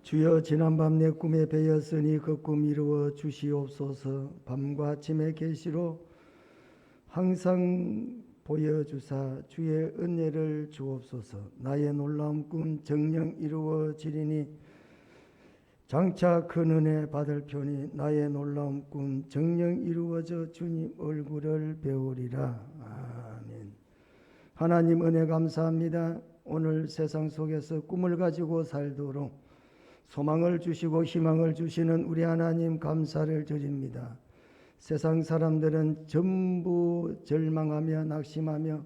주여, 지난밤 내 꿈에 베었으니 그 꿈 이루어 주시옵소서. 밤과 아침의 계시로 항상 보여주사 주의 은혜를 주옵소서. 나의 놀라운 꿈 정녕 이루어지리니 장차 큰 은혜 받을 편이 나의 놀라운 꿈 정녕 이루어져 주님 얼굴을 배우리라. 아멘. 하나님 은혜 감사합니다. 오늘 세상 속에서 꿈을 가지고 살도록 소망을 주시고 희망을 주시는 우리 하나님 감사를 드립니다. 세상 사람들은 전부 절망하며 낙심하며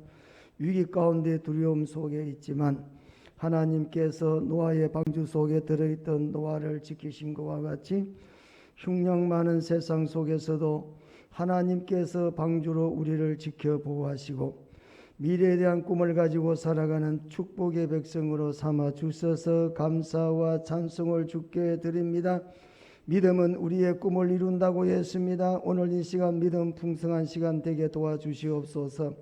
위기 가운데 두려움 속에 있지만 하나님께서 노아의 방주 속에 들어있던 노아를 지키신 것과 같이 흉령 많은 세상 속에서도 하나님께서 방주로 우리를 지켜 보호하시고 미래에 대한 꿈을 가지고 살아가는 축복의 백성으로 삼아 주셔서 감사와 찬송을 주께 드립니다. 믿음은 우리의 꿈을 이룬다고 했습니다. 오늘 이 시간 믿음 풍성한 시간 되게 도와주시옵소서.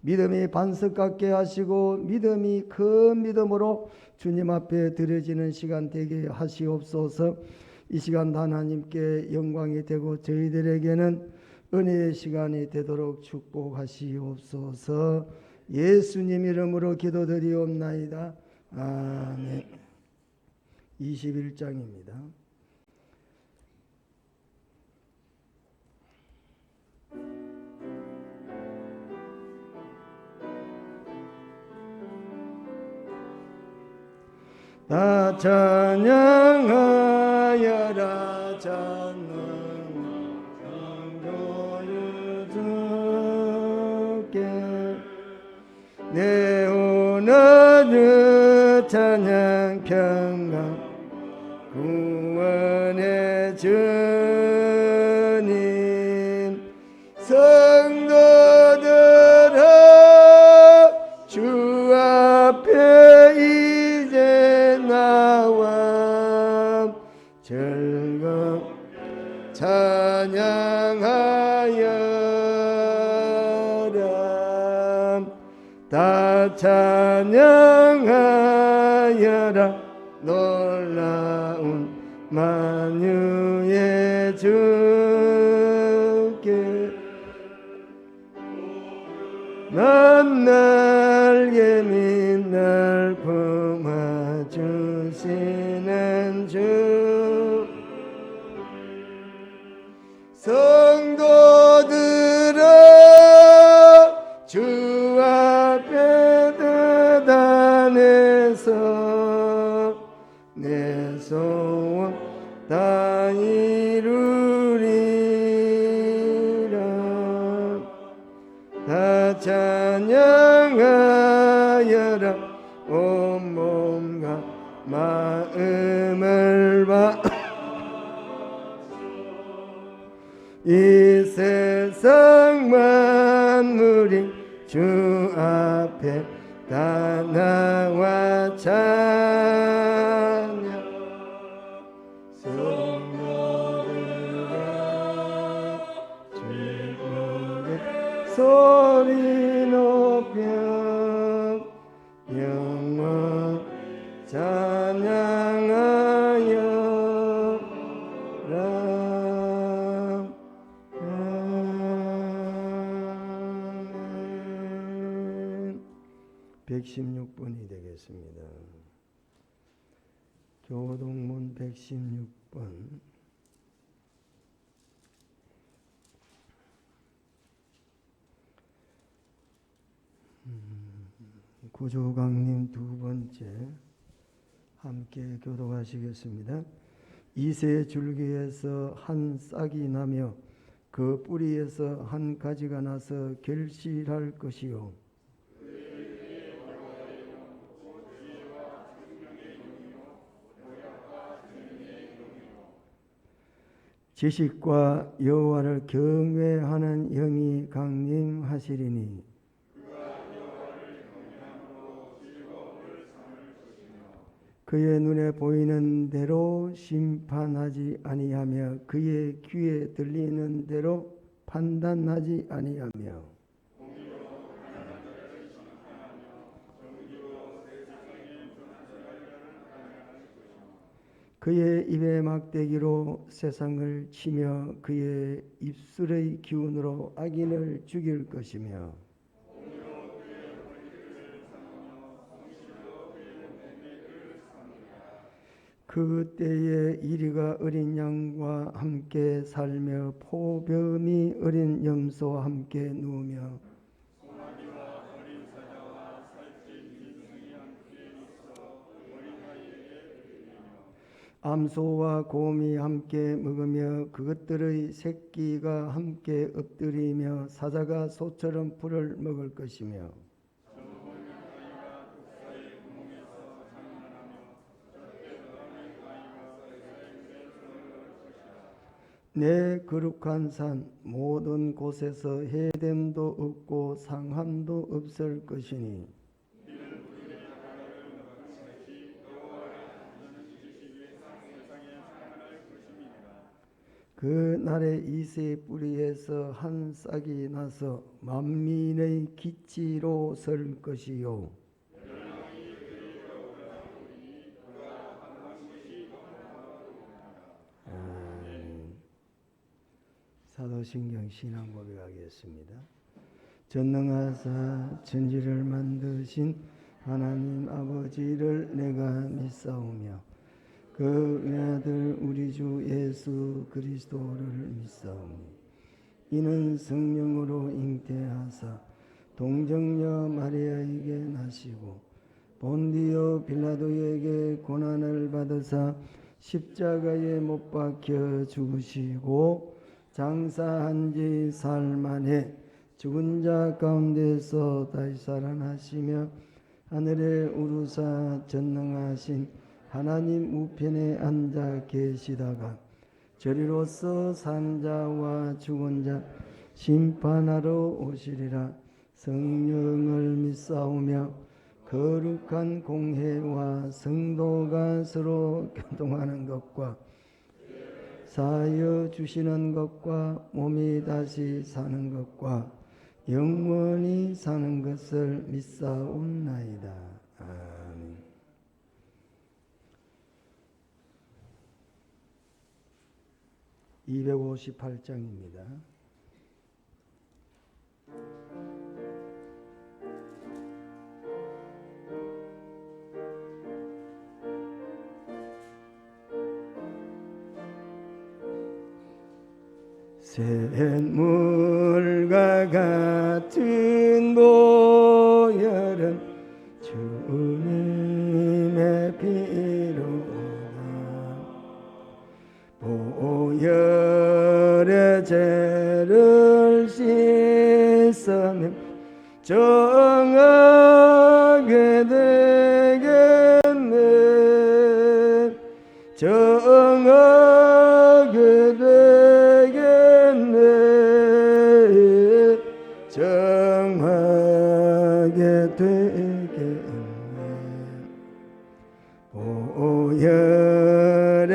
믿음이 반석 같게 하시고 믿음이 큰 믿음으로 주님 앞에 드려지는 시간 되게 하시옵소서. 이 시간 하나님께 영광이 되고 저희들에게는 은혜의 시간이 되도록 축복하시옵소서. 예수님 이름으로 기도드리옵나이다. 아멘. 21장입니다. 다 찬양하여라. 내 오늘의 찬양 평강 구원의 주님 성도들아 주 앞에 이제 나와 즐거운 찬양하여 다 찬양하여라. 놀라운 만유의 주께 난 날개 빛날 품어주시는 주 성도들아 주 앞에 대단해서 내 소원 다 이루리라. 다 찬양하여라. 온 몸과 마음을 이 세상 만물이 주 앞에 다 나와 찬양 성도들아 즐거운 소리 높여 영원 찬양하여라. 116번이 되겠습니다. 교동문 116번. 구조강님 두 번째 함께 교독하시겠습니다. 이새 줄기에서 한 싹이 나며 그 뿌리에서 한 가지가 나서 결실할 것이요 지식과 여호와를 경외하는 영이 강림하시리니 그의 눈에 보이는 대로 심판하지 아니하며 그의 귀에 들리는 대로 판단하지 아니하며 그의 입의 막대기로 세상을 치며 그의 입술의 기운으로 악인을 죽일 것이며 그 때에 이리가 어린 양과 함께 살며 포범이 어린 염소와 함께 누우며 암소와 곰이 함께 먹으며 그것들의 새끼가 함께 엎드리며 사자가 소처럼 풀을 먹을 것이며 내 거룩한 산 모든 곳에서 해됨도 없고 상함도 없을 것이니 그 날에 이새 뿌리에서 한 싹이 나서 만민의 기치로 설 것이요 사도신경 신앙 고백하겠습니다. 전능하사 천지를 만드신 하나님 아버지를 내가 믿사오며 그 외아들 우리 주 예수 그리스도를 믿사오니 이는 성령으로 잉태하사 동정녀 마리아에게 나시고 본디오 빌라도에게 고난을 받으사 십자가에 못 박혀 죽으시고 장사한 지 사흘 만에 죽은 자 가운데서 다시 살아나시며 하늘에 우루사 전능하신 하나님 우편에 앉아 계시다가 저리로서 산 자와 죽은 자 심판하러 오시리라. 성령을 믿사오며 거룩한 공회와 성도가 서로 교통하는 것과 사하여 주시는 것과 몸이 다시 사는 것과 영원히 사는 것을 믿사옵나이다. 아멘. (258장입니다) 샘물과 같은 보혈은 주님의 피로다. 보혈의 죄를 씻으면 정하게 되겠네. 정하게 되겠네. 정하게 되겠네. 보혈의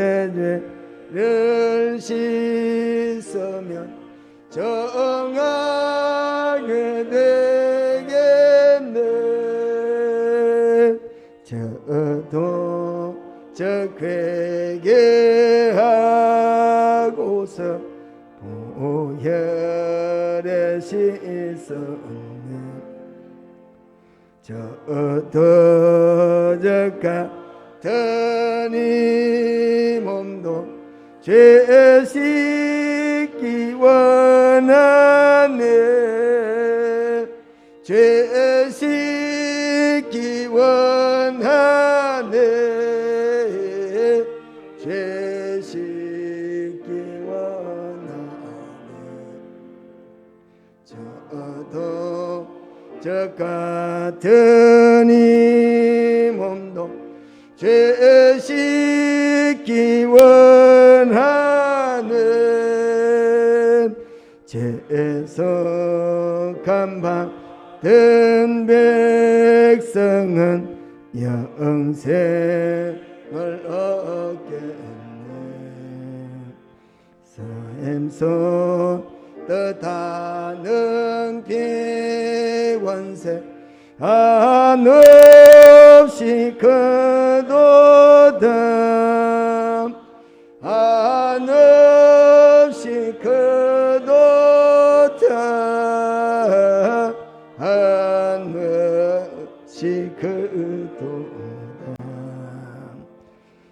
죄를 씻으면 정하게 되겠네. 저도 저 회개하고서 보혈에 씻었네. 저도 저 같은 이 몸도 죄 씻기 원하네. 죄 씻기 원하네. 죄 씻기 원하네. 저도 저 같은 이 몸도 죄 씻기 원하는 죄속함 받은 백성은 영생을 얻겠네. 샘소 뜻하는 피원세 한없이 크도다.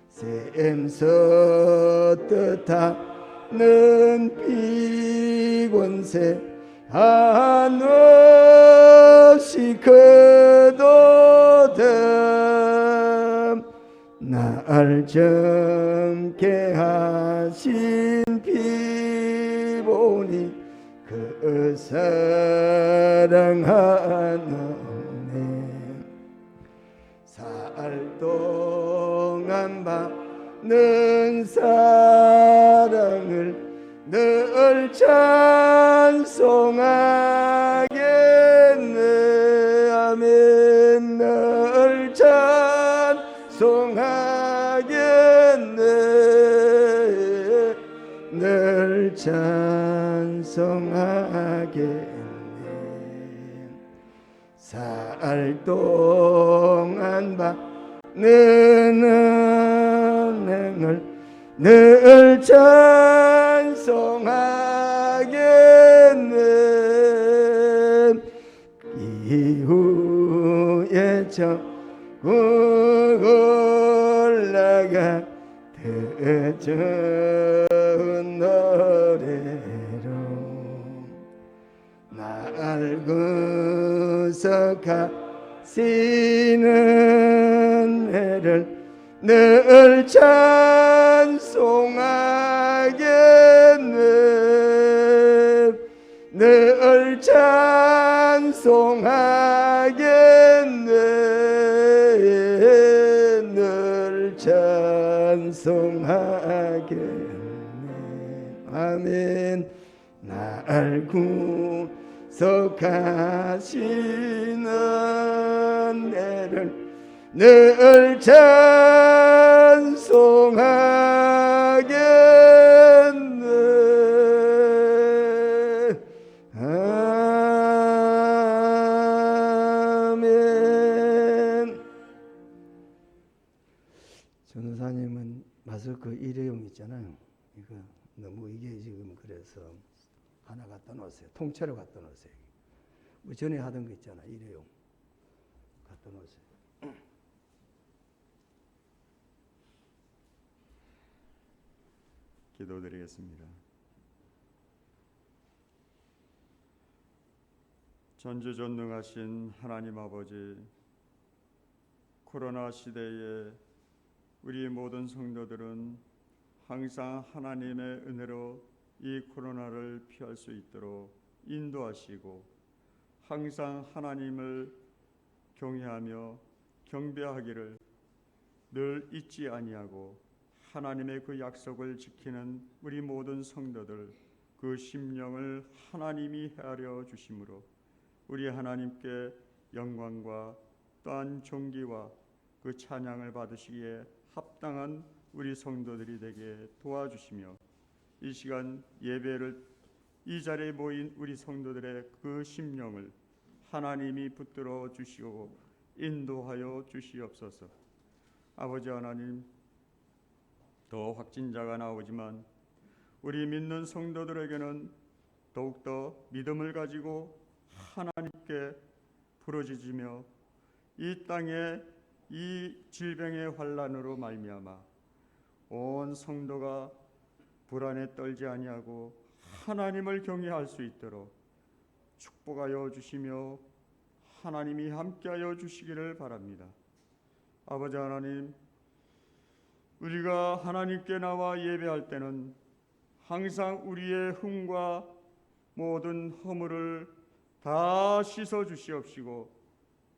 샘서 뜻하는 비권세 한없이 크도다 날 젊게 하신 피보니 그 사랑하노네 살 동안 받는 사랑을 늘 찬송하겠네 아멘 늘 찬송하겠네 늘 찬송하겠네 살 동안 받는 은행을 늘 찬송하겠네 이후에 천국 올라가 더 좋은 노래로 날 구속하시는 애를 늘 찬송하겠네 늘 찬송하겠네 늘 찬송하겠네 아멘 날 구속하시는 애를 늘 찬송하겠네 아멘 전도사님은 마스크 일회용 있잖아요 이거 너무 이게 지금 그래서 하나 갖다 놓으세요 통째로 갖다 놓으세요 뭐 전에 하던 거 있잖아 일회용 갖다 놓으세요 기도드리겠습니다. 전지전능하신 하나님 아버지, 코로나 시대에 우리 모든 성도들은 항상 하나님의 은혜로 이 코로나를 피할 수 있도록 인도하시고 항상 하나님을 경외하며 경배하기를 늘 잊지 아니하고 하나님의 그 약속을 지키는 우리 모든 성도들 그 심령을 하나님이 헤아려 주심으로 우리 하나님께 영광과 또한 존귀와 그 찬양을 받으시기에 합당한 우리 성도들이 되게 도와주시며 이 시간 예배를 이 자리에 모인 우리 성도들의 그 심령을 하나님이 붙들어 주시고 인도하여 주시옵소서. 아버지 하나님, 더 확진자가 나오지만 우리 믿는 성도들에게는 더욱더 믿음을 가지고 하나님께 부르짖으며 이 땅에 이 질병의 환난으로 말미암아 온 성도가 불안에 떨지 아니하고 하나님을 경외할 수 있도록 축복하여 주시며 하나님이 함께하여 주시기를 바랍니다. 아버지 하나님, 우리가 하나님께 나와 예배할 때는 항상 우리의 흠과 모든 허물을 다 씻어 주시옵시고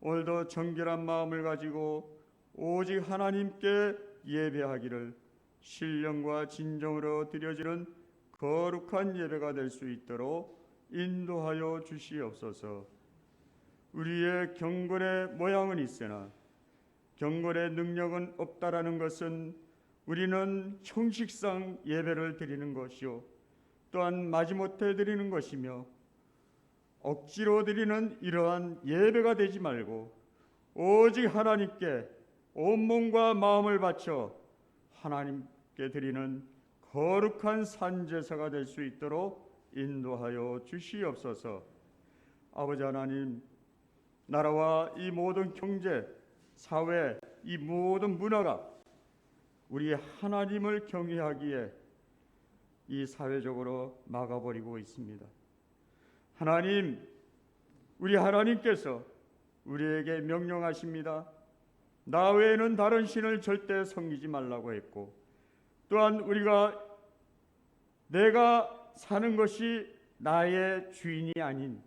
오늘도 정결한 마음을 가지고 오직 하나님께 예배하기를 신령과 진정으로 드려지는 거룩한 예배가 될 수 있도록 인도하여 주시옵소서. 우리의 경건의 모양은 있으나 경건의 능력은 없다라는 것은 우리는 형식상 예배를 드리는 것이요 또한 마지못해 드리는 것이며 억지로 드리는 이러한 예배가 되지 말고 오직 하나님께 온몸과 마음을 바쳐 하나님께 드리는 거룩한 산제사가 될 수 있도록 인도하여 주시옵소서. 아버지 하나님, 나라와 이 모든 경제 사회, 이 모든 문화가 우리 하나님을 경외하기에 이 사회적으로 막아버리고 있습니다. 하나님, 우리 하나님께서 우리에게 명령하십니다. 나 외에는 다른 신을 절대 섬기지 말라고 했고, 또한 내가 사는 것이 나의 주인이 아닌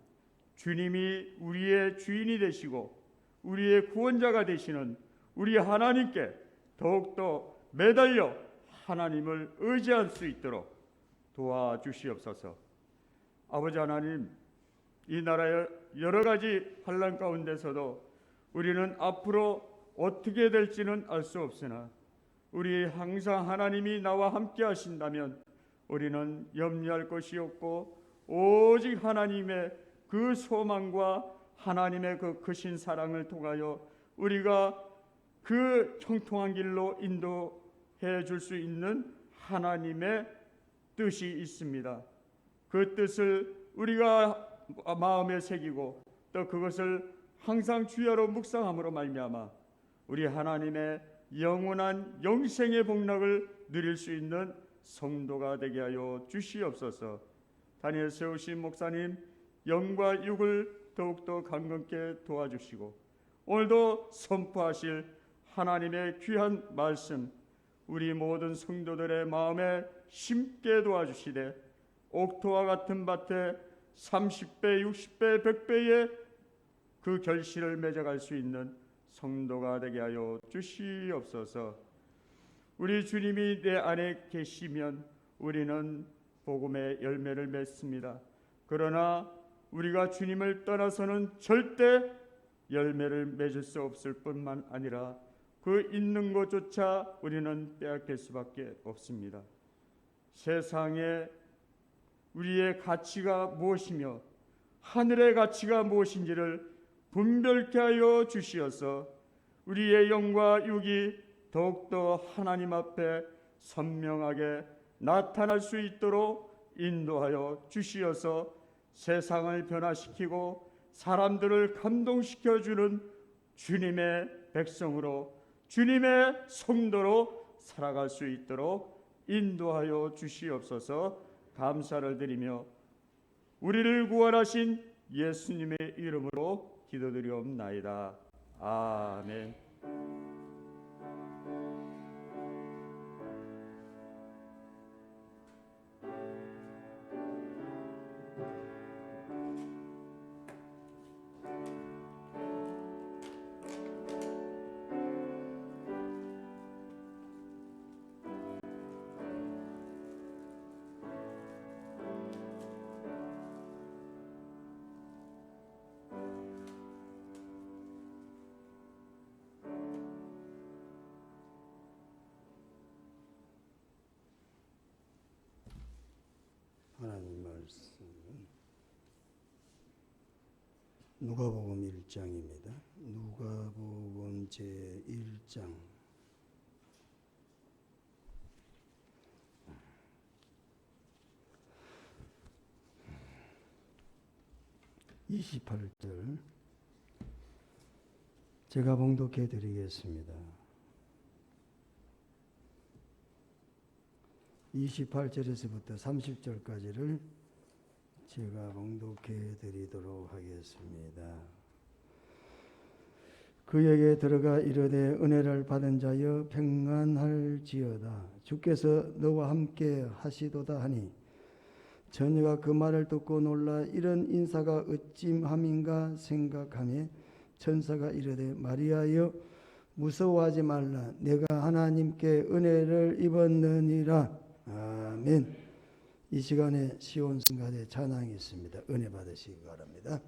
주님이 우리의 주인이 되시고 우리의 구원자가 되시는 우리 하나님께 더욱더 매달려 하나님을 의지할 수 있도록 도와주시옵소서. 아버지 하나님, 이 나라의 여러 가지 환난 가운데서도 우리는 앞으로 어떻게 될지는 알 수 없으나 우리 항상 하나님이 나와 함께 하신다면 우리는 염려할 것이 없고 오직 하나님의 그 소망과 하나님의 그 크신 사랑을 통하여 우리가 그 형통한 길로 인도해 줄 수 있는 하나님의 뜻이 있습니다. 그 뜻을 우리가 마음에 새기고 또 그것을 항상 주야로 묵상함으로 말미암아 우리 하나님의 영원한 영생의 복락을 누릴 수 있는 성도가 되게 하여 주시옵소서. 다니엘 세우신 목사님 영과 육을 더욱더 강건케 도와주시고 오늘도 선포하실 하나님의 귀한 말씀 우리 모든 성도들의 마음에 심게 도와주시되 옥토와 같은 밭에 30배, 60배, 100배의 그 결실을 맺어갈 수 있는 성도가 되게 하여 주시옵소서. 우리 주님이 내 안에 계시면 우리는 복음의 열매를 맺습니다. 그러나 우리가 주님을 떠나서는 절대 열매를 맺을 수 없을 뿐만 아니라 그 있는 것조차 우리는 빼앗길 수밖에 없습니다. 세상에 우리의 가치가 무엇이며 하늘의 가치가 무엇인지를 분별케 하여 주시어서 우리의 영과 육이 더욱더 하나님 앞에 선명하게 나타날 수 있도록 인도하여 주시어서 세상을 변화시키고 사람들을 감동시켜주는 주님의 백성으로 주님의 성도로 살아갈 수 있도록 인도하여 주시옵소서. 감사를 드리며 우리를 구원하신 예수님의 이름으로 기도드리옵나이다. 아멘. 하나님 말씀은 누가복음 1장입니다. 누가복음 제1장 28절 제가 봉독해 드리겠습니다. 28절에서부터 30절까지를 제가 봉독해 드리도록 하겠습니다. 그에게 들어가 이르되 은혜를 받은 자여 평안할지어다. 주께서 너와 함께 하시도다 하니 처녀가 그 말을 듣고 놀라 이런 인사가 어찌함인가 생각하며 천사가 이르되 마리아여 무서워하지 말라. 내가 하나님께 은혜를 입었느니라. 아멘. 이 시간에 시온 성가대 찬양이 있습니다. 은혜 받으시기 바랍니다.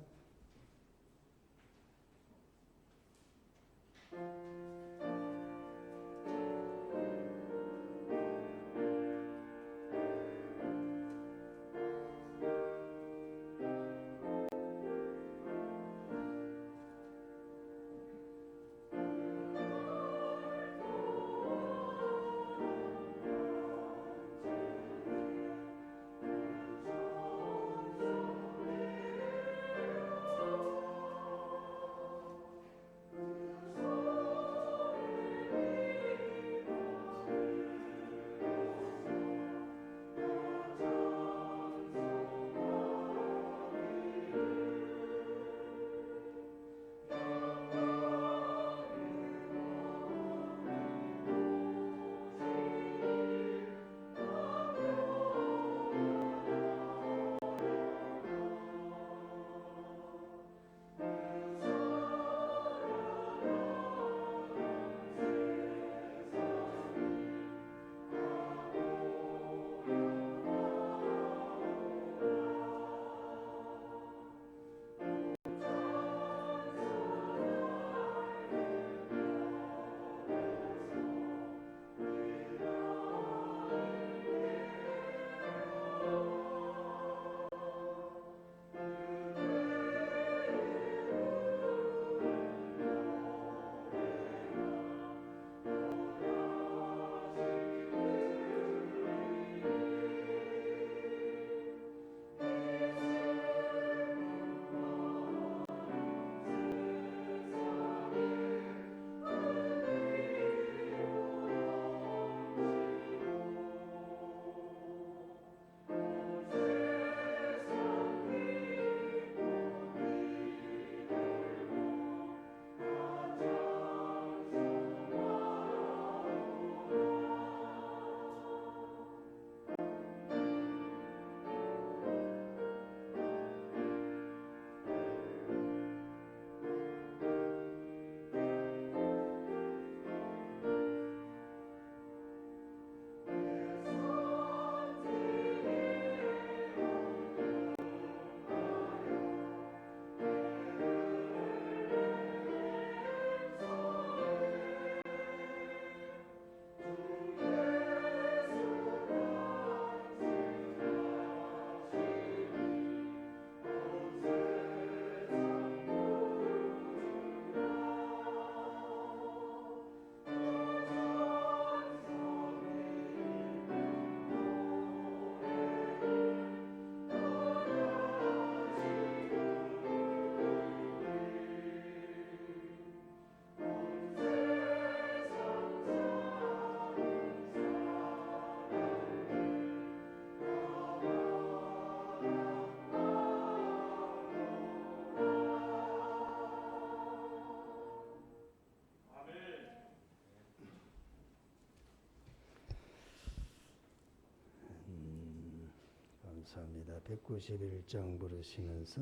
감사합니다. 191장 부르시면서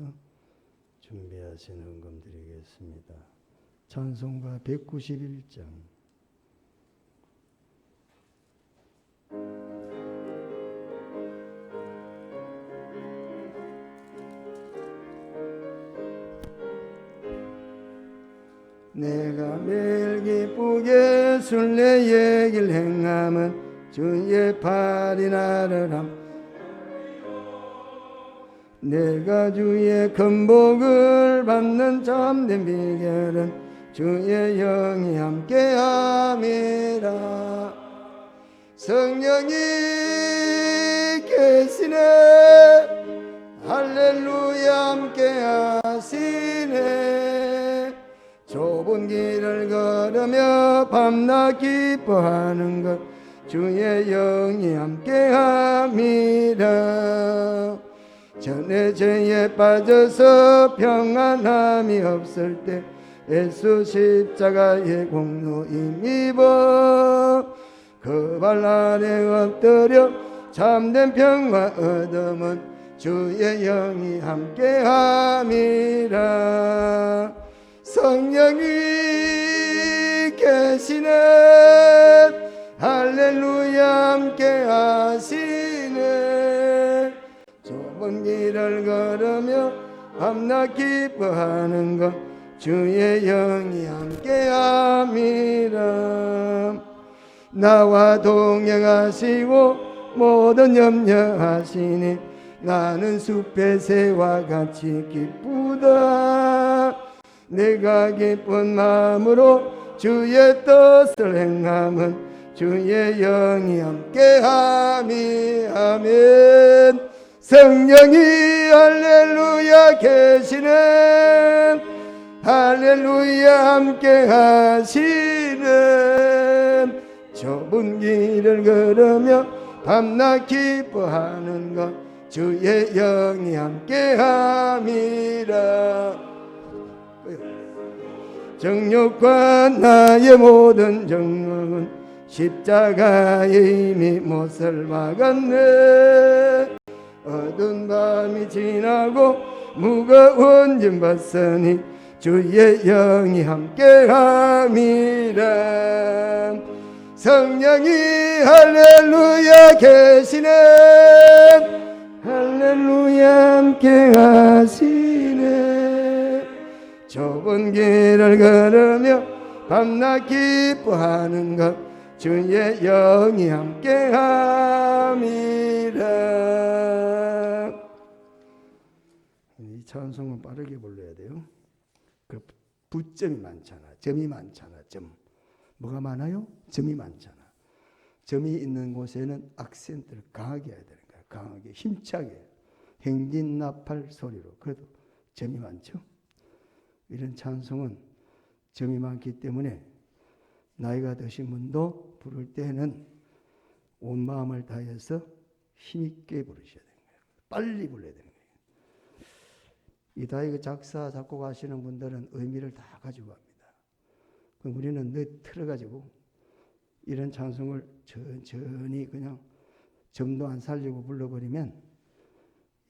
준비하신 헌금 드리겠습니다. 찬송가 191장. 내가 매일 기쁘게 순례의 길 행함은 주의 팔이 나를 함. 내가 주의 큰 복을 받는 참된 비결은 주의 영이 함께함이라. 성령이 계시네. 할렐루야 함께하시네. 좁은 길을 걸으며 밤낮 기뻐하는 것 주의 영이 함께함이라. 전에 죄에 빠져서 평안함이 없을 때 예수 십자가의 공로 힘입어 그 발 아래 엎드려 참된 평화 얻음은 주의 영이 함께함이라. 성령이 계시네. 할렐루야 함께하시네. 좁은 길을 걸으며 밤낮 기뻐하는 것 주의 영이 함께함이라. 나와 동행하시고 모든 염려하시니 나는 숲의 새와 같이 기쁘다. 내가 기쁜 마음으로 주의 뜻을 행함은 주의 영이 함께함이. 아멘. 성령이 할렐루야 계시네. 할렐루야 함께하시네. 좁은 길을 걸으며 밤낮 기뻐하는 것 주의 영이 함께함이라. 정욕과 나의 모든 정욕은 십자가에 이미 못을 박았네. 어두운 밤이 지나고 무거운 짐 벗으니 주의 영이 함께함이라. 성령이 할렐루야 계시네. 할렐루야 함께하시네. 좁은 길을 걸으며 밤낮 기뻐하는 것 주의 영이 함께함이라. 이 찬송은 빠르게 불러야 돼요. 그 부점이 많잖아. 점이 많잖아. 점. 뭐가 많아요? 점이 많잖아. 점이 있는 곳에는 악센트를 강하게 해야 되는 거야. 강하게, 힘차게. 행진나팔 소리로. 그래도 점이 많죠. 이런 찬송은 점이 많기 때문에 나이가 드신 분도 부를 때는 온 마음을 다해서 힘있게 부르셔야 되는 거예요. 빨리 불러야 되는 거예요. 이다희 작사 작곡하시는 분들은 의미를 다 가지고 갑니다. 그럼 우리는 틀어가지고 이런 찬송을 천천히 그냥 점도 안 살리고 불러버리면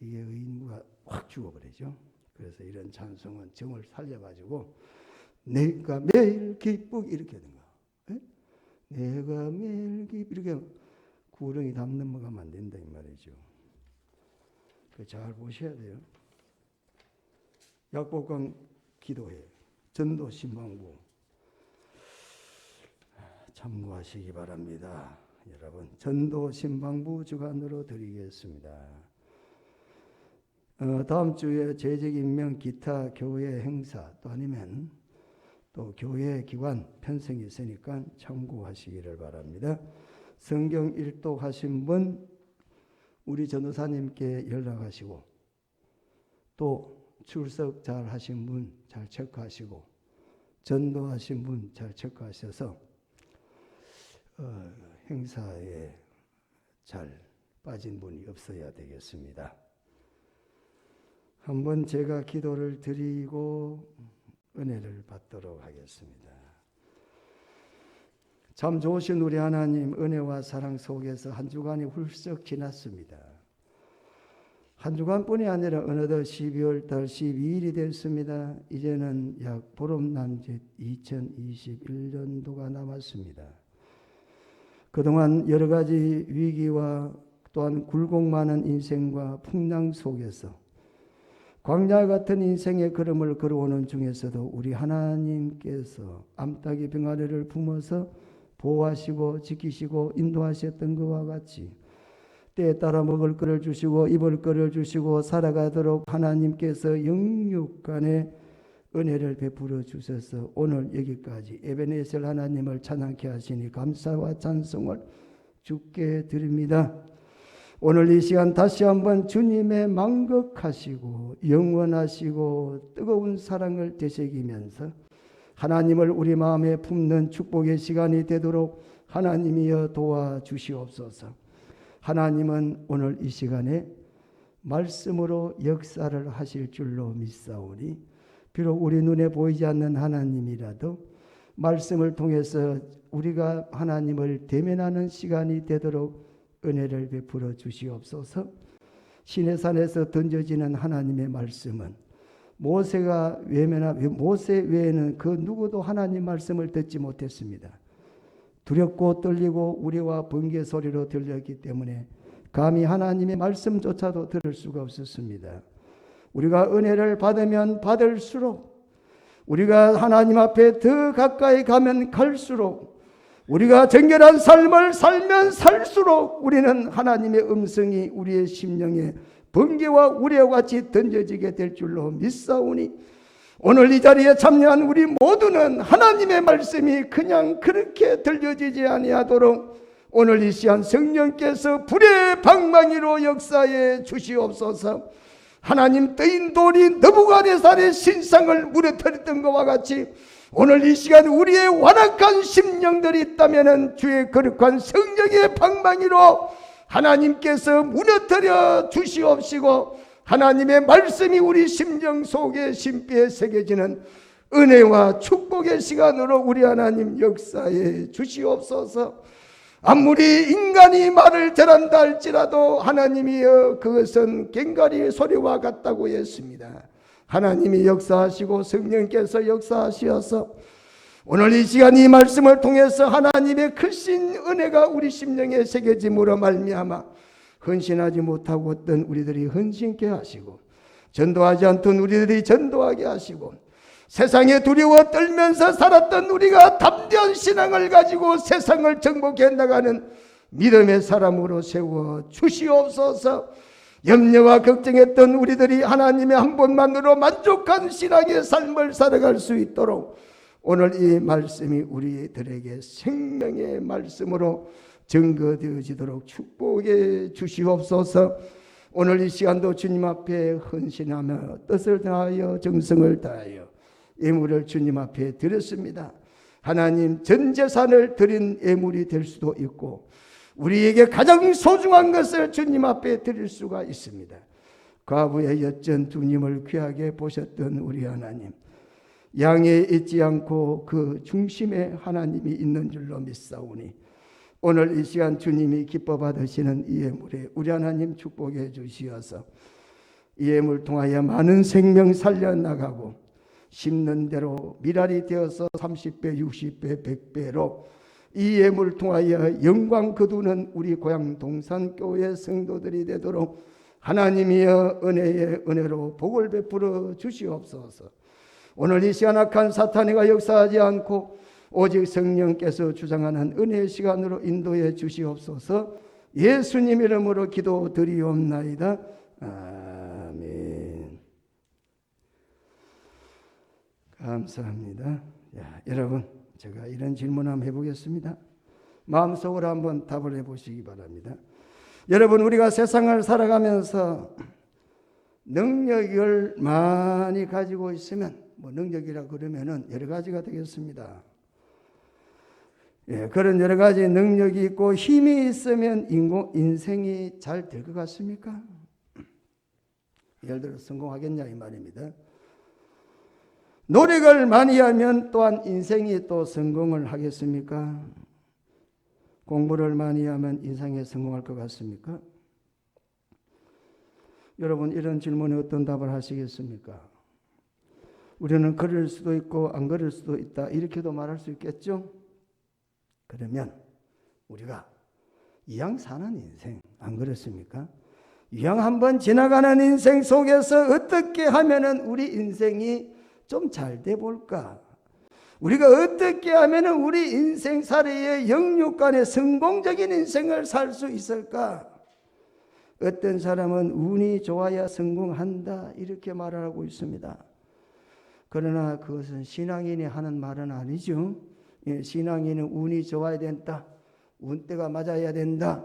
이게 의무가 확 죽어버리죠. 그래서 이런 찬송은 점을 살려가지고 내가 매일 기쁘게 이렇게 된 거야. 에? 내가 매일 기쁘게 이렇게 구렁이 담 넘어가면 안 된다 이 말이죠. 잘 보셔야 돼요. 약복강 기도회 전도 신방부 참고하시기 바랍니다. 여러분 전도 신방부 주관으로 드리겠습니다. 다음 주에 재직 임명 기타 교회 행사 또 아니면 또 교회 기관 편성이 있으니까 참고하시기를 바랍니다. 성경 일독하신 분 우리 전도사님께 연락하시고 또 출석 잘 하신 분 잘 체크하시고 전도하신 분 잘 체크하셔서 행사에 잘 빠진 분이 없어야 되겠습니다. 한번 제가 기도를 드리고 은혜를 받도록 하겠습니다. 참 좋으신 우리 하나님, 은혜와 사랑 속에서 한 주간이 훌쩍 지났습니다. 한 주간뿐이 아니라 어느덧 12월 달 12일이 됐습니다. 이제는 약 보름 남짓 2021년도가 남았습니다. 그동안 여러 가지 위기와 또한 굴곡 많은 인생과 풍랑 속에서 광야 같은 인생의 걸음을 걸어오는 중에서도 우리 하나님께서 암탉이 병아리를 품어서 보호하시고 지키시고 인도하셨던 것과 같이 때에 따라 먹을 것을 주시고 입을 것을 주시고 살아가도록 하나님께서 영육간의 은혜를 베풀어 주셔서 오늘 여기까지 에베네셀 하나님을 찬양케 하시니 감사와 찬송을 주께 드립니다. 오늘 이 시간 다시 한번 주님의 망극하시고 영원하시고 뜨거운 사랑을 되새기면서 하나님을 우리 마음에 품는 축복의 시간이 되도록 하나님이여 도와주시옵소서. 하나님은 오늘 이 시간에 말씀으로 역사를 하실 줄로 믿사오니 비록 우리 눈에 보이지 않는 하나님이라도 말씀을 통해서 우리가 하나님을 대면하는 시간이 되도록 은혜를 베풀어 주시옵소서. 시내산에서 던져지는 하나님의 말씀은 모세 외에는 그 누구도 하나님 말씀을 듣지 못했습니다. 두렵고 떨리고 우리와 번개 소리로 들렸기 때문에 감히 하나님의 말씀조차도 들을 수가 없었습니다. 우리가 은혜를 받으면 받을수록 우리가 하나님 앞에 더 가까이 가면 갈수록 우리가 정결한 삶을 살면 살수록 우리는 하나님의 음성이 우리의 심령에 번개와 우레와 같이 던져지게 될 줄로 믿사오니 오늘 이 자리에 참여한 우리 모두는 하나님의 말씀이 그냥 그렇게 들려지지 아니하도록 오늘 이 시간 성령께서 불의 방망이로 역사해 주시옵소서. 하나님 뜨인 돌이 느부갓네살의 신상을 무너뜨렸던 것과 같이 오늘 이 시간 우리의 완악한 심령들이 있다면 주의 거룩한 성령의 방망이로 하나님께서 무너뜨려 주시옵시고 하나님의 말씀이 우리 심령 속에 심비에 새겨지는 은혜와 축복의 시간으로 우리 하나님 역사해 주시옵소서. 아무리 인간이 말을 잘한다 할지라도 하나님이여 그것은 꽹과리 소리와 같다고 했습니다. 하나님이 역사하시고 성령께서 역사하시어서 오늘 이 시간 이 말씀을 통해서 하나님의 크신 은혜가 우리 심령에 새겨짐으로 말미암아 헌신하지 못하고 어떤 우리들이 헌신케 하시고 전도하지 않던 우리들이 전도하게 하시고 세상에 두려워 떨면서 살았던 우리가 담대한 신앙을 가지고 세상을 정복해 나가는 믿음의 사람으로 세워 주시옵소서. 염려와 걱정했던 우리들이 하나님의 한 분만으로 만족한 신앙의 삶을 살아갈 수 있도록 오늘 이 말씀이 우리들에게 생명의 말씀으로 증거되어지도록 축복해 주시옵소서. 오늘 이 시간도 주님 앞에 헌신하며 뜻을 다하여 정성을 다하여 예물을 주님 앞에 드렸습니다. 하나님 전 재산을 드린 예물이 될 수도 있고 우리에게 가장 소중한 것을 주님 앞에 드릴 수가 있습니다. 과부의 엿전 주님을 귀하게 보셨던 우리 하나님, 양에 있지 않고 그 중심에 하나님이 있는 줄로 믿사오니 오늘 이 시간 주님이 기뻐 받으시는 이 예물에 우리 하나님 축복해 주시어서 이 예물 통하여 많은 생명 살려나가고 심는 대로 미랄이 되어서 30배, 60배, 100배로 이 예물을 통하여 영광 거두는 우리 고향 동산교회 성도들이 되도록 하나님이여 은혜의 은혜로 복을 베풀어 주시옵소서. 오늘 이 시간 악한 사탄이가 역사하지 않고 오직 성령께서 주장하는 은혜의 시간으로 인도해 주시옵소서. 예수님 이름으로 기도드리옵나이다. 아멘. 감사합니다. 여러분, 제가 이런 질문 한번 해보겠습니다. 마음속으로 한번 답을 해보시기 바랍니다. 여러분, 우리가 세상을 살아가면서 능력을 많이 가지고 있으면 능력이라 그러면은 여러 가지가 되겠습니다. 그런 여러 가지 능력이 있고 힘이 있으면 인생이 잘 될 것 같습니까? 예를 들어 성공하겠냐 이 말입니다. 노력을 많이 하면 또한 인생이 또 성공을 하겠습니까? 공부를 많이 하면 인생에 성공할 것 같습니까? 여러분 이런 질문에 어떤 답을 하시겠습니까? 우리는 그럴 수도 있고 안 그럴 수도 있다 이렇게도 말할 수 있겠죠? 그러면 우리가 이왕 사는 인생 안 그렇습니까? 이왕 한번 지나가는 인생 속에서 어떻게 하면은 우리 인생이 좀 잘 돼 볼까? 우리가 어떻게 하면은 우리 인생살이의 영육간의 성공적인 인생을 살 수 있을까? 어떤 사람은 운이 좋아야 성공한다 이렇게 말을 하고 있습니다. 그러나 그것은 신앙인이 하는 말은 아니죠. 신앙인은 운이 좋아야 된다. 운때가 맞아야 된다.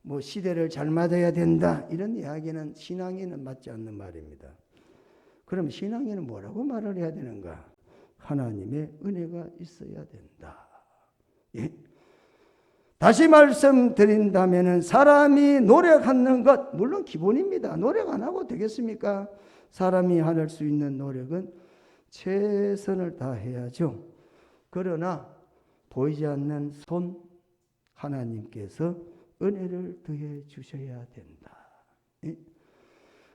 뭐 시대를 잘 맞아야 된다. 이런 이야기는 신앙인은 맞지 않는 말입니다. 그럼 신앙인은 뭐라고 말을 해야 되는가? 하나님의 은혜가 있어야 된다. 예? 다시 말씀드린다면 사람이 노력하는 것 물론 기본입니다. 노력 안 하고 되겠습니까? 사람이 할 수 있는 노력은 최선을 다해야죠. 그러나 보이지 않는 손 하나님께서 은혜를 더해 주셔야 된다. 예?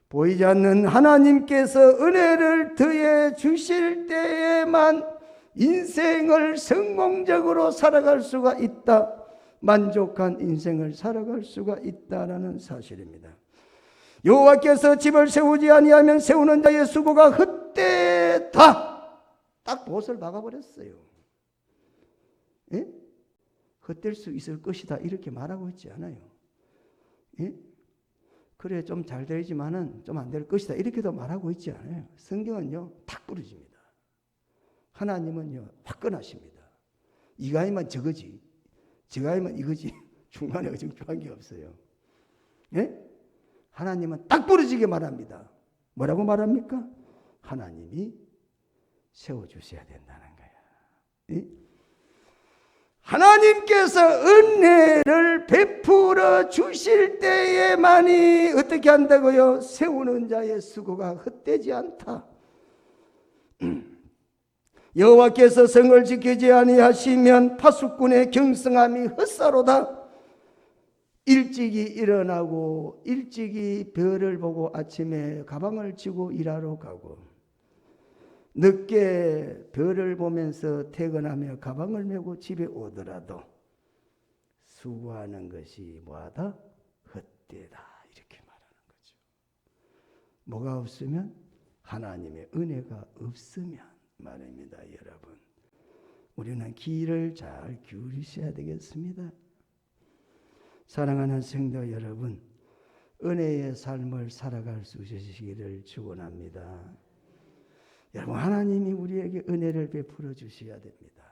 보이지 않는 하나님께서 은혜를 더해 주실 때에만 인생을 성공적으로 살아갈 수가 있다. 만족한 인생을 살아갈 수가 있다라는 사실입니다. 여호와께서 집을 세우지 아니하면 세우는 자의 수고가 헛되다. 딱 못을 박아버렸어요. 예? 헛될 수 있을 것이다 이렇게 말하고 있지 않아요. 예? 그래 좀 잘 되지만은 좀 안 될 것이다 이렇게도 말하고 있지 않아요. 성경은요 탁 부러집니다. 하나님은요 화끈하십니다. 이거 아니면 저거지, 저거 아니면 이거지. 중간에 어중중한 게 없어요. 예? 하나님은 딱 부러지게 말합니다. 뭐라고 말합니까? 하나님이 세워주셔야 된다는 거야. 예? 하나님께서 은혜를 베풀어 주실 때에만이 어떻게 한다고요? 세우는 자의 수고가 헛되지 않다. 여호와께서 성을 지키지 아니하시면 파수꾼의 경성함이 헛사로다. 일찍이 일어나고 일찍이 별을 보고 아침에 가방을 쥐고 일하러 가고 늦게 별을 보면서 퇴근하며 가방을 메고 집에 오더라도 수고하는 것이 뭐하다? 헛되다 이렇게 말하는 거죠. 뭐가 없으면? 하나님의 은혜가 없으면 말입니다. 여러분 우리는 귀를 잘 기울이셔야 되겠습니다. 사랑하는 성도 여러분, 은혜의 삶을 살아갈 수 있으시기를 축원합니다. 여러분 하나님이 우리에게 은혜를 베풀어 주셔야 됩니다.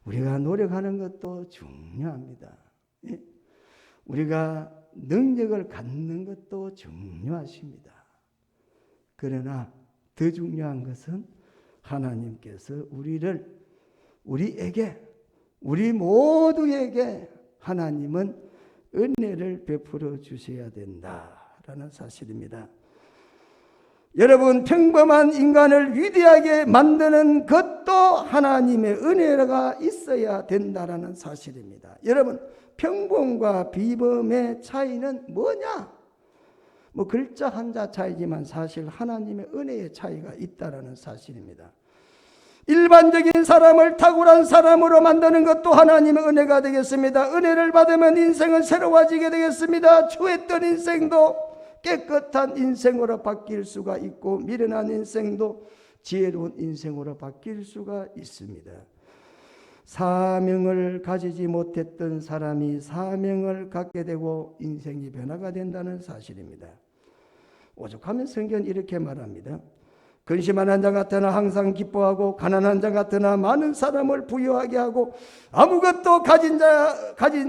우리가 노력하는 것도 중요합니다. 예? 우리가 능력을 갖는 것도 중요하십니다. 그러나 더 중요한 것은 하나님께서 우리에게 우리 모두에게 하나님은 은혜를 베풀어 주셔야 된다라는 사실입니다. 여러분 평범한 인간을 위대하게 만드는 것도 하나님의 은혜가 있어야 된다라는 사실입니다. 여러분 평범과 비범의 차이는 뭐냐? 뭐 글자 한자 차이지만 사실 하나님의 은혜의 차이가 있다라는 사실입니다. 일반적인 사람을 탁월한 사람으로 만드는 것도 하나님의 은혜가 되겠습니다. 은혜를 받으면 인생은 새로워지게 되겠습니다. 추했던 인생도 깨끗한 인생으로 바뀔 수가 있고 미련한 인생도 지혜로운 인생으로 바뀔 수가 있습니다. 사명을 가지지 못했던 사람이 사명을 갖게 되고 인생이 변화가 된다는 사실입니다. 오죽하면 성경은 이렇게 말합니다. 근심한 자 같으나 항상 기뻐하고 가난한 자 같으나 많은 사람을 부유하게 하고 아무것도 가진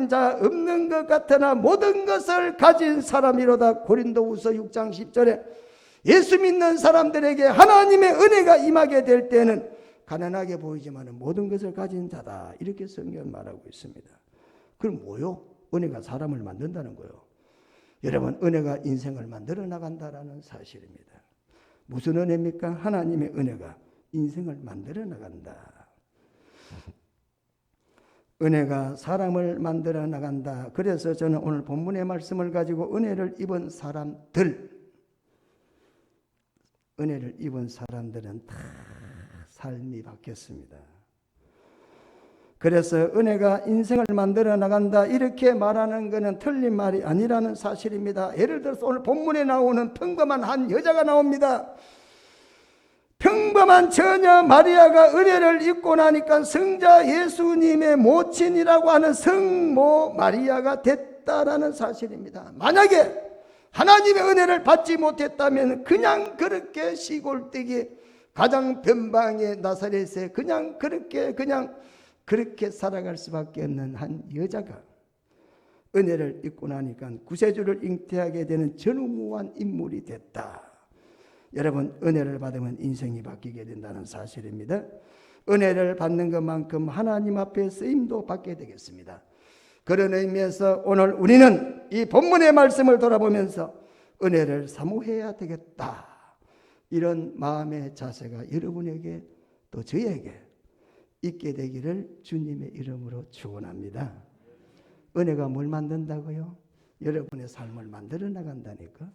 자 없는 것 같으나 모든 것을 가진 사람이로다. 고린도후서 6장 10절에 예수 믿는 사람들에게 하나님의 은혜가 임하게 될 때는 가난하게 보이지만 모든 것을 가진 자다. 이렇게 성경은 말하고 있습니다. 그럼 뭐요? 은혜가 사람을 만든다는 거요. 여러분 은혜가 인생을 만들어 나간다라는 사실입니다. 무슨 은혜입니까? 하나님의 은혜가 인생을 만들어 나간다. 은혜가 사람을 만들어 나간다. 그래서 저는 오늘 본문의 말씀을 가지고 은혜를 입은 사람들은 다 삶이 바뀌었습니다. 그래서 은혜가 인생을 만들어 나간다 이렇게 말하는 것은 틀린 말이 아니라는 사실입니다. 예를 들어서 오늘 본문에 나오는 평범한 한 여자가 나옵니다. 평범한 처녀 마리아가 은혜를 입고 나니까 성자 예수님의 모친이라고 하는 성모 마리아가 됐다라는 사실입니다. 만약에 하나님의 은혜를 받지 못했다면 그냥 그렇게 시골댁에 가장 변방의 나사렛에 그냥 그렇게 살아갈 수밖에 없는 한 여자가 은혜를 입고 나니까 구세주를 잉태하게 되는 전무후무한 인물이 됐다. 여러분, 은혜를 받으면 인생이 바뀌게 된다는 사실입니다. 은혜를 받는 것만큼 하나님 앞에 쓰임도 받게 되겠습니다. 그런 의미에서 오늘 우리는 이 본문의 말씀을 돌아보면서 은혜를 사모해야 되겠다. 이런 마음의 자세가 여러분에게 또 저에게 있게 되기를 주님의 이름으로 축원합니다. 은혜가 뭘 만든다고요? 여러분의 삶을 만들어 나간다니까.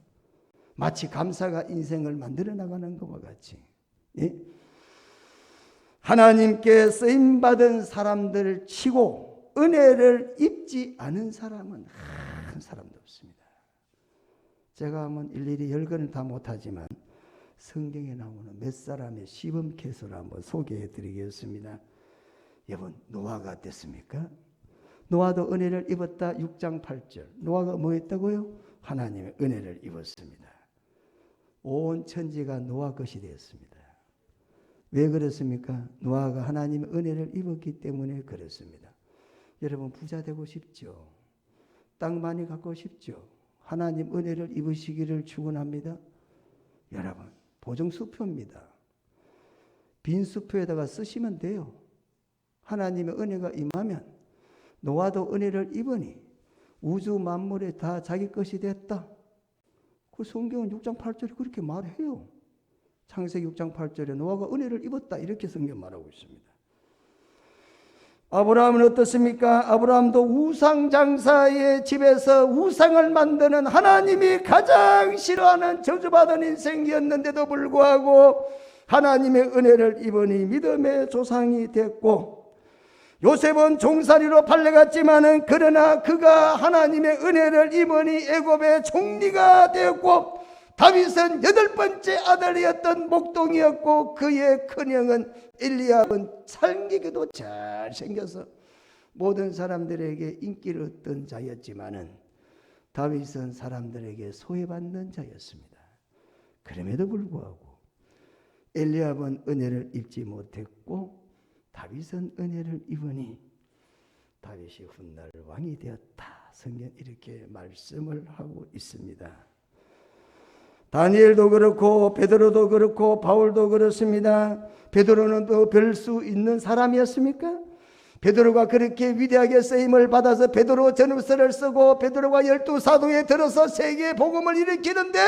마치 감사가 인생을 만들어 나가는 것과 같이. 예? 하나님께 쓰임받은 사람들을 치고 은혜를 입지 않은 사람은 한 사람도 없습니다. 제가 한번 일일이 열거는 다 못하지만 성경에 나오는 몇 사람의 시범 케이스를 한번 소개해 드리겠습니다. 여러분, 노아가 어땠습니까? 노아도 은혜를 입었다. 6장 8절. 노아가 뭐 했다고요? 하나님의 은혜를 입었습니다. 온 천지가 노아 것이 되었습니다. 왜 그렇습니까? 노아가 하나님의 은혜를 입었기 때문에 그렇습니다. 여러분, 부자 되고 싶죠? 땅 많이 갖고 싶죠? 하나님 은혜를 입으시기를 축원합니다. 여러분, 보증수표입니다. 빈 수표에다가 쓰시면 돼요. 하나님의 은혜가 임하면 노아도 은혜를 입으니 우주 만물에 다 자기 것이 됐다. 그 성경은 6장 8절에 그렇게 말해요. 창세기 6장 8절에 노아가 은혜를 입었다 이렇게 성경 말하고 있습니다. 아브라함은 어떻습니까? 아브라함도 우상장사의 집에서 우상을 만드는 하나님이 가장 싫어하는 저주받은 인생이었는데도 불구하고 하나님의 은혜를 입으니 믿음의 조상이 됐고, 요셉은 종살이로 팔려갔지만은 그러나 그가 하나님의 은혜를 입으니 애굽의 총리가 되었고, 다윗은 8번째 아들이었던 목동이었고, 그의 큰형은 엘리압은 살기도 잘생겨서 모든 사람들에게 인기를 얻던 자였지만은 다윗은 사람들에게 소외받는 자였습니다. 그럼에도 불구하고 엘리압은 은혜를 입지 못했고 다윗은 은혜를 입으니 다윗이 훗날 왕이 되었다. 성경 이렇게 말씀을 하고 있습니다. 다니엘도 그렇고 베드로도 그렇고 바울도 그렇습니다. 베드로는 또 별 수 있는 사람이었습니까? 베드로가 그렇게 위대하게 쓰임을 받아서 베드로 전후서를 쓰고 베드로가 12사도에 들어서 세계의 복음을 일으키는데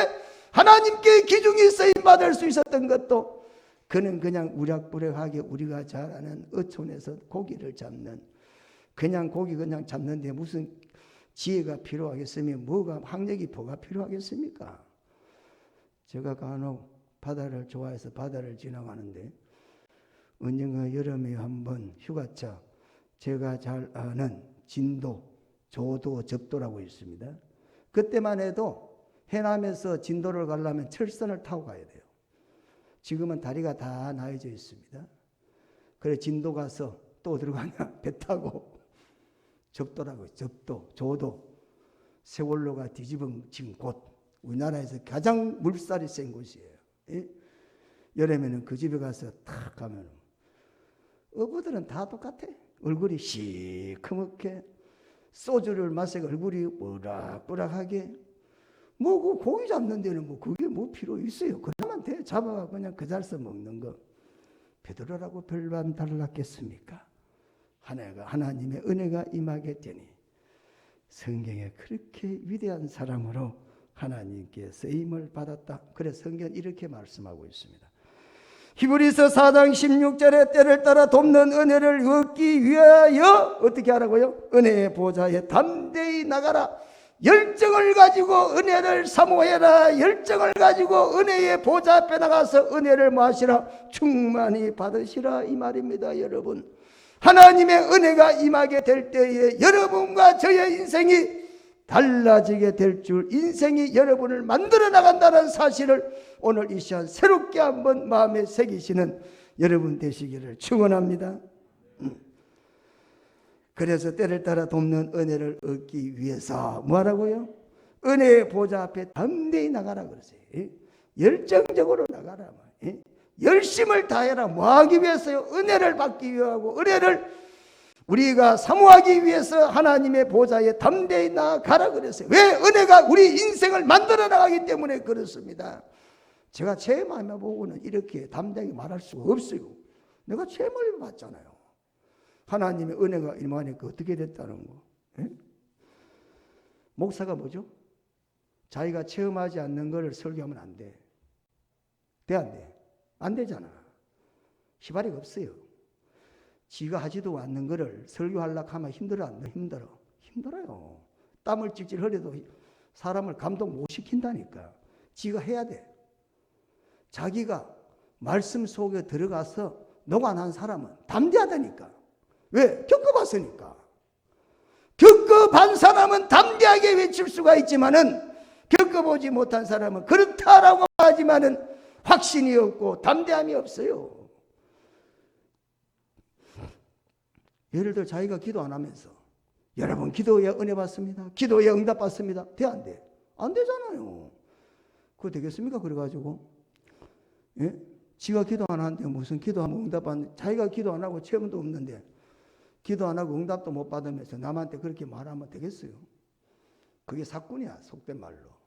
하나님께 기중이 쓰임받을 수 있었던 것도 그는 그냥 우락부락하게 우리가 잘 아는 어촌에서 고기를 잡는, 그냥 고기 그냥 잡는데 무슨 지혜가 필요하겠으며 뭐가 학력이 뭐가 필요하겠습니까? 제가 간혹 바다를 좋아해서 바다를 지나가는데 언젠가 여름에 한번 휴가차, 제가 잘 아는 진도, 조도, 접도라고 있습니다. 그때만 해도 해남에서 진도를 가려면 철선을 타고 가야 돼요. 지금은 다리가 다 나여져 있습니다. 그래 진도 가서 또 들어가냐 배 타고 접도라고, 접도, 조도, 세월로가 뒤집어진 곳, 우리나라에서 가장 물살이 센 곳이에요. 예? 여름에는 그 집에 가서 탁 가면 어부들은 다 똑같아. 얼굴이 시커멓게 소주를 마시고 얼굴이 뿌락뿌락하게, 뭐 그 고기 잡는 데는 뭐 그게 뭐 필요 있어요. 그러면 돼. 잡아가 그냥 그 자리에서 먹는 거. 베드로라고 별반 달랐겠습니까? 하나님의 은혜가 임하게 되니 성경에 그렇게 위대한 사람으로 하나님께 쓰임을 받았다. 그래서 성경은 이렇게 말씀하고 있습니다. 히브리서 4장 16절에 때를 따라 돕는 은혜를 얻기 위하여 어떻게 하라고요? 은혜의 보좌에 담대히 나가라. 열정을 가지고 은혜를 사모해라. 열정을 가지고 은혜의 보좌 앞에 나가서 은혜를 마시라. 충만히 받으시라 이 말입니다. 여러분, 하나님의 은혜가 임하게 될 때에 여러분과 저의 인생이 달라지게 될 줄, 인생이 여러분을 만들어 나간다는 사실을 오늘 이 시간 새롭게 한번 마음에 새기시는 여러분 되시기를 축원합니다. 그래서 때를 따라 돕는 은혜를 얻기 위해서 뭐하라고요? 은혜의 보좌 앞에 담대히 나가라 그러세요. 열정적으로 나가라. 열심을 다해라. 뭐하기 위해서요? 은혜를 받기 위하고 은혜를 우리가 사모하기 위해서 하나님의 보좌에 담대히 나가라 그랬어요. 왜? 은혜가 우리 인생을 만들어 나가기 때문에 그렇습니다. 제가 제 마음에 보고는 이렇게 담대하게 말할 수가 없어요. 내가 체험을 봤잖아요. 하나님의 은혜가 임하니까 어떻게 됐다는 거. 예? 목사가 뭐죠? 자기가 체험하지 않는 것을 설교하면 안 돼. 돼, 안 돼? 안 되잖아. 희발이가 없어요. 지가 하지도 않는 것을 설교하려고 하면 힘들어 안 돼? 힘들어요. 땀을 찔찔 흘려도 사람을 감동 못 시킨다니까. 지가 해야 돼. 자기가 말씀 속에 들어가서 녹아난 사람은 담대하다니까. 왜? 겪어봤으니까. 겪어본 사람은 담대하게 외칠 수가 있지만은 겪어보지 못한 사람은 그렇다라고 하지만은 확신이 없고 담대함이 없어요. 예를 들어 자기가 기도 안 하면서 여러분 기도에 은혜 받습니다. 기도에 응답 받습니다. 돼, 안 돼? 안 되잖아요. 그거 되겠습니까? 그래가지고 예? 지가 기도 안 하는데 무슨 기도하면 응답 받는, 자기가 기도 안 하고 체험도 없는데 기도 안 하고 응답도 못 받으면서 남한테 그렇게 말하면 되겠어요? 그게 사꾼이야, 속된 말로.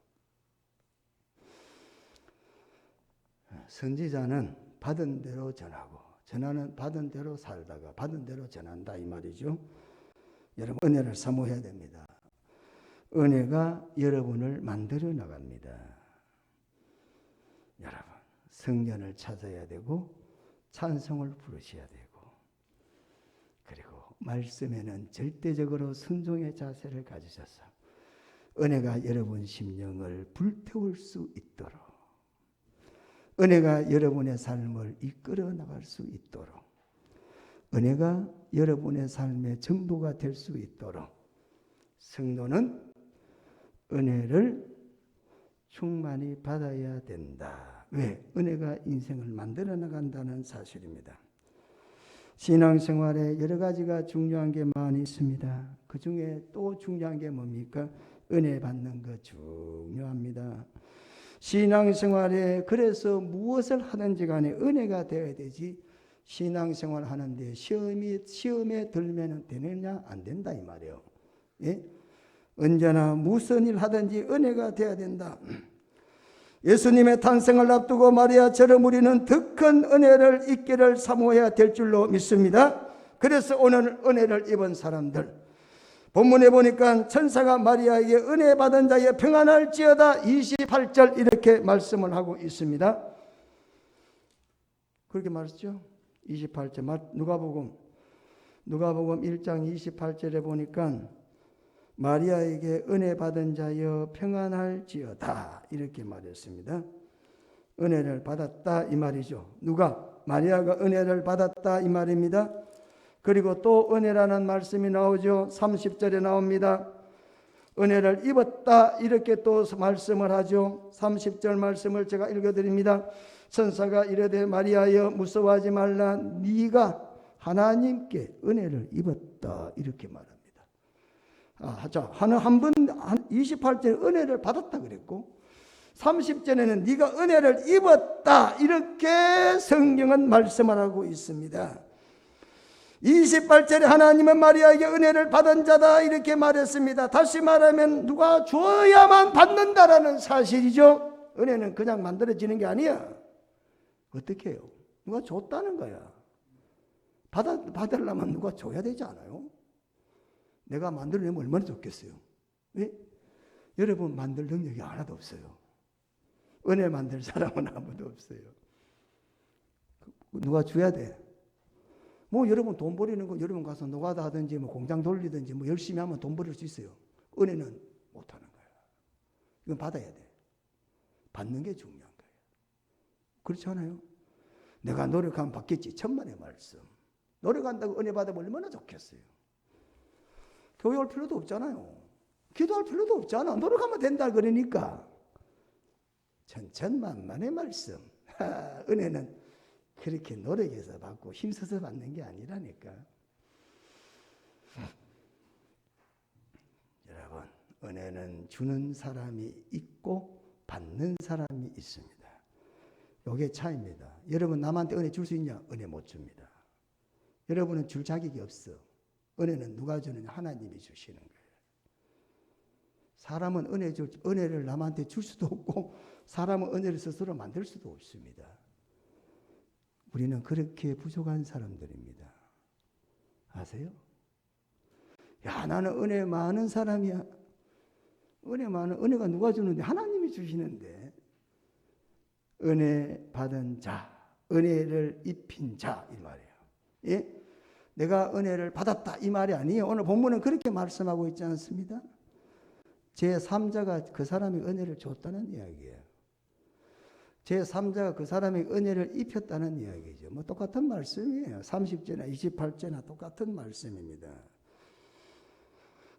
선지자는 받은 대로 전하고 전하는 받은 대로 살다가 받은 대로 전한다 이 말이죠. 여러분 은혜를 사모해야 됩니다. 은혜가 여러분을 만들어 나갑니다. 여러분 성전을 찾아야 되고 찬송을 부르셔야 되고 그리고 말씀에는 절대적으로 순종의 자세를 가지셔서 은혜가 여러분 심령을 불태울 수 있도록 은혜가 여러분의 삶을 이끌어 나갈 수 있도록 은혜가 여러분의 삶의 전부가 될 수 있도록 성도는 은혜를 충만히 받아야 된다. 왜? 은혜가 인생을 만들어 나간다는 사실입니다. 신앙생활에 여러 가지가 중요한 게 많이 있습니다. 그 중에 또 중요한 게 뭡니까? 은혜 받는 것 중요합니다. 신앙생활에 그래서 무엇을 하든지 간에 은혜가 되어야 되지 신앙생활 하는데 시험에 들면 되느냐 안 된다 이 말이에요. 예? 언제나 무슨 일 하든지 은혜가 되어야 된다. 예수님의 탄생을 앞두고 마리아처럼 우리는 더 큰 은혜를 있기를 사모해야 될 줄로 믿습니다. 그래서 오늘 은혜를 입은 사람들 본문에 보니까 천사가 마리아에게 은혜 받은 자의 평안할지어다 28절 이렇게 말씀을 하고 있습니다. 그렇게 말했죠. 28절 누가복음 1장 28절에 보니까 마리아에게 은혜 받은 자여 평안할지어다 이렇게 말했습니다. 은혜를 받았다 이 말이죠. 누가? 마리아가 은혜를 받았다 이 말입니다. 그리고 또 은혜라는 말씀이 나오죠. 30절에 나옵니다. 은혜를 입었다 이렇게 또 말씀을 하죠. 30절 말씀을 제가 읽어드립니다. 천사가 이르되 마리아여 무서워하지 말라 네가 하나님께 은혜를 입었다 이렇게 말합니다. 자, 한번 28절에 은혜를 받았다 그랬고 30절에는 네가 은혜를 입었다 이렇게 성경은 말씀을 하고 있습니다. 28절에 하나님은 마리아에게 은혜를 받은 자다 이렇게 말했습니다. 다시 말하면 누가 줘야만 받는다라는 사실이죠. 은혜는 그냥 만들어지는 게 아니야. 어떻게 해요? 누가 줬다는 거야. 받으려면 누가 줘야 되지 않아요? 내가 만들려면 얼마나 좋겠어요. 왜? 여러분 만들 능력이 하나도 없어요. 은혜 만들 사람은 아무도 없어요. 누가 줘야 돼. 뭐 여러분 돈 버리는 거 여러분 가서 노가다 하든지 뭐 공장 돌리든지 뭐 열심히 하면 돈 벌일 수 있어요. 은혜는 못 하는 거야. 이건 받아야 돼. 받는 게 중요한 거예요. 그렇지 않아요? 내가 노력하면 받겠지. 천만의 말씀. 노력한다고 은혜 받으면 얼마나 좋겠어요. 교회 올 필요도 없잖아요. 기도할 필요도 없잖아. 노력하면 된다 그러니까. 천천만만의 말씀. 은혜는 그렇게 노력해서 받고 힘써서 받는 게 아니라니까. 여러분, 은혜는 주는 사람이 있고 받는 사람이 있습니다. 이게 차이입니다. 여러분 남한테 은혜 줄 수 있냐? 은혜 못 줍니다. 여러분은 줄 자격이 없어. 은혜는 누가 주느냐? 하나님이 주시는 거예요. 사람은 은혜를 남한테 줄 수도 없고 사람은 은혜를 스스로 만들 수도 없습니다. 우리는 그렇게 부족한 사람들입니다. 아세요? 야, 나는 은혜 많은 사람이야. 은혜가 누가 주는데? 하나님이 주시는데. 은혜 받은 자, 은혜를 입힌 자, 이 말이에요. 예? 내가 은혜를 받았다, 이 말이 아니에요. 오늘 본문은 그렇게 말씀하고 있지 않습니다? 제3자가 그 사람이 은혜를 줬다는 이야기예요. 제3자가 그 사람이 은혜를 입혔다는 이야기죠. 뭐 똑같은 말씀이에요. 30절이나 28절이나 똑같은 말씀입니다.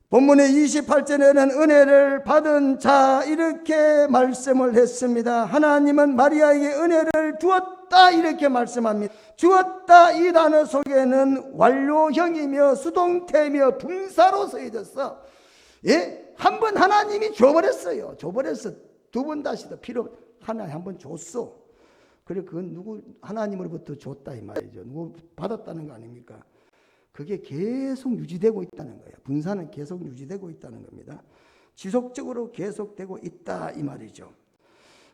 본문의 28절에는 은혜를 받은 자 이렇게 말씀을 했습니다. 하나님은 마리아에게 은혜를 주었다 이렇게 말씀합니다. 주었다 이 단어 속에는 완료형이며 수동태며 분사로 쓰여졌어. 예? 한 번 하나님이 줘버렸어요. 줘버렸어. 두 번 다시 더 필요 하나님 한 번 줬어. 그래 그건 누구 하나님으로부터 줬다 이 말이죠. 누구 받았다는 거 아닙니까? 그게 계속 유지되고 있다는 거예요. 분사는 계속 유지되고 있다는 겁니다. 지속적으로 계속되고 있다 이 말이죠.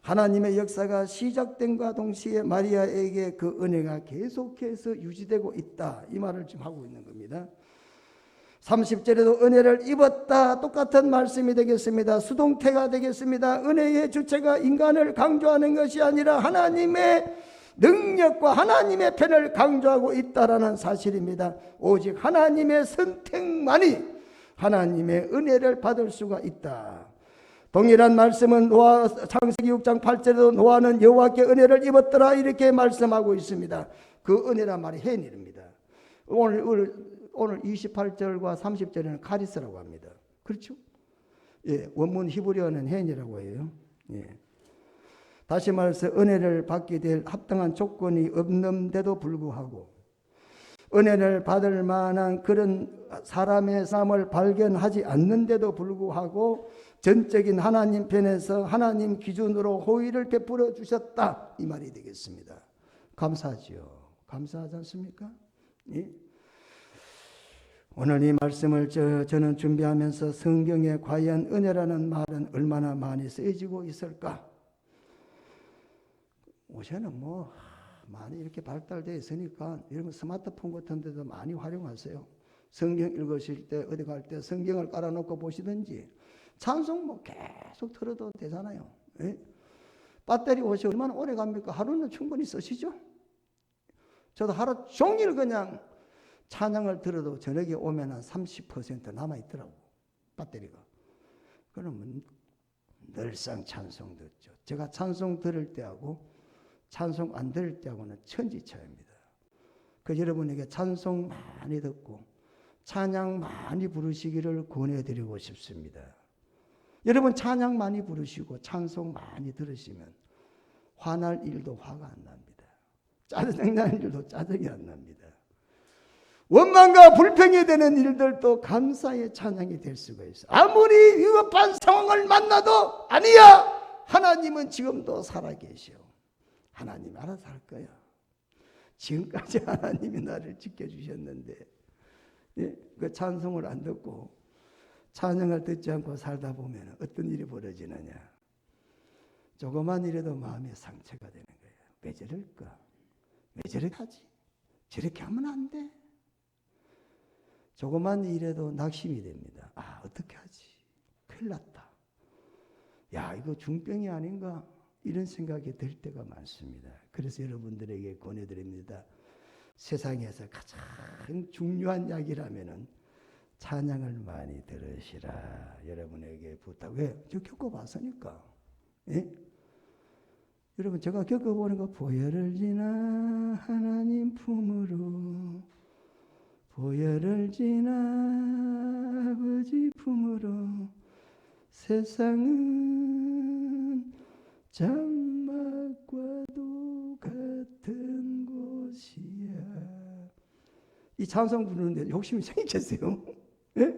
하나님의 역사가 시작된과 동시에 마리아에게 그 은혜가 계속해서 유지되고 있다 이 말을 지금 하고 있는 겁니다. 30절에도 은혜를 입었다 똑같은 말씀이 되겠습니다. 수동태가 되겠습니다. 은혜의 주체가 인간을 강조하는 것이 아니라 하나님의 능력과 하나님의 편을 강조하고 있다라는 사실입니다. 오직 하나님의 선택만이 하나님의 은혜를 받을 수가 있다. 동일한 말씀은 창세기 6장 8절에도 노아는 여호와께 은혜를 입었더라 이렇게 말씀하고 있습니다. 그 은혜란 말이 헤닐입니다. 오늘 28절과 30절에는 카리스라고 합니다. 그렇죠? 예, 원문 히브리어는 헤니라고 해요. 예. 다시 말해서 은혜를 받게 될 합당한 조건이 없는데도 불구하고 은혜를 받을 만한 그런 사람의 삶을 발견하지 않는데도 불구하고 전적인 하나님 편에서 하나님 기준으로 호의를 베풀어 주셨다 이 말이 되겠습니다. 감사하지요. 감사하지 않습니까? 예? 오늘 이 말씀을 저는 준비하면서 성경에 과연 은혜라는 말은 얼마나 많이 쓰여지고 있을까? 요새는 뭐 많이 이렇게 발달되어 있으니까 이런 스마트폰 같은 데도 많이 활용하세요. 성경 읽으실 때 어디 갈 때 성경을 깔아놓고 보시든지 찬송 뭐 계속 틀어도 되잖아요. 예? 배터리 옷이 얼마나 오래 갑니까? 하루는 충분히 쓰시죠? 저도 하루 종일 그냥 찬양을 들어도 저녁에 오면 한 30% 남아있더라고 배터리가. 그러면 늘상 찬송 듣죠. 제가 찬송 들을 때하고 찬송 안 들을 때하고는 천지차이입니다. 그 여러분에게 찬송 많이 듣고 찬양 많이 부르시기를 권해드리고 싶습니다. 여러분 찬양 많이 부르시고 찬송 많이 들으시면 화날 일도 화가 안 납니다. 짜증나는 일도 짜증이 안 납니다. 원망과 불평이 되는 일들도 감사의 찬양이 될 수가 있어요. 아무리 위급한 상황을 만나도 아니야. 하나님은 지금도 살아계셔. 하나님 알아서 할 거야. 지금까지 하나님이 나를 지켜주셨는데 예, 그 찬송을 안 듣고 찬양을 듣지 않고 살다 보면 어떤 일이 벌어지느냐. 조그만 일에도 마음에 상처가 되는 거예요. 왜 저럴까? 왜 저렇게 하지? 저렇게 하면 안 돼. 조그만 일에도 낙심이 됩니다. 아, 어떻게 하지? 큰일 났다. 야, 이거 중병이 아닌가? 이런 생각이 들 때가 많습니다. 그래서 여러분들에게 권해드립니다. 세상에서 가장 중요한 약이라면은 찬양을 많이 들으시라. 여러분에게 부탁. 왜? 저 겪어봤으니까. 예? 여러분 제가 겪어보는 거 보혈을 지나 하나님 품으로 보혈을 지나 아버지 품으로 세상은 장막과도 같은 곳이야. 이 찬송 부르는데 욕심이 생기셨어요? 예?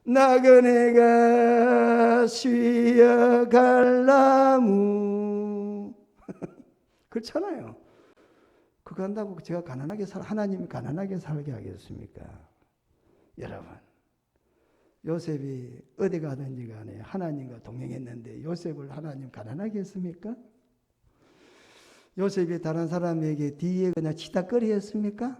나그네가 쉬어갈 나무 그렇잖아요. 그거 한다고 제가 가난하게 하나님이 가난하게 살게 하겠습니까? 여러분 요셉이 어디 가든지 간에 하나님과 동행했는데 요셉을 하나님 가난하게 했습니까? 요셉이 다른 사람에게 뒤에 그냥 치다거리 했습니까?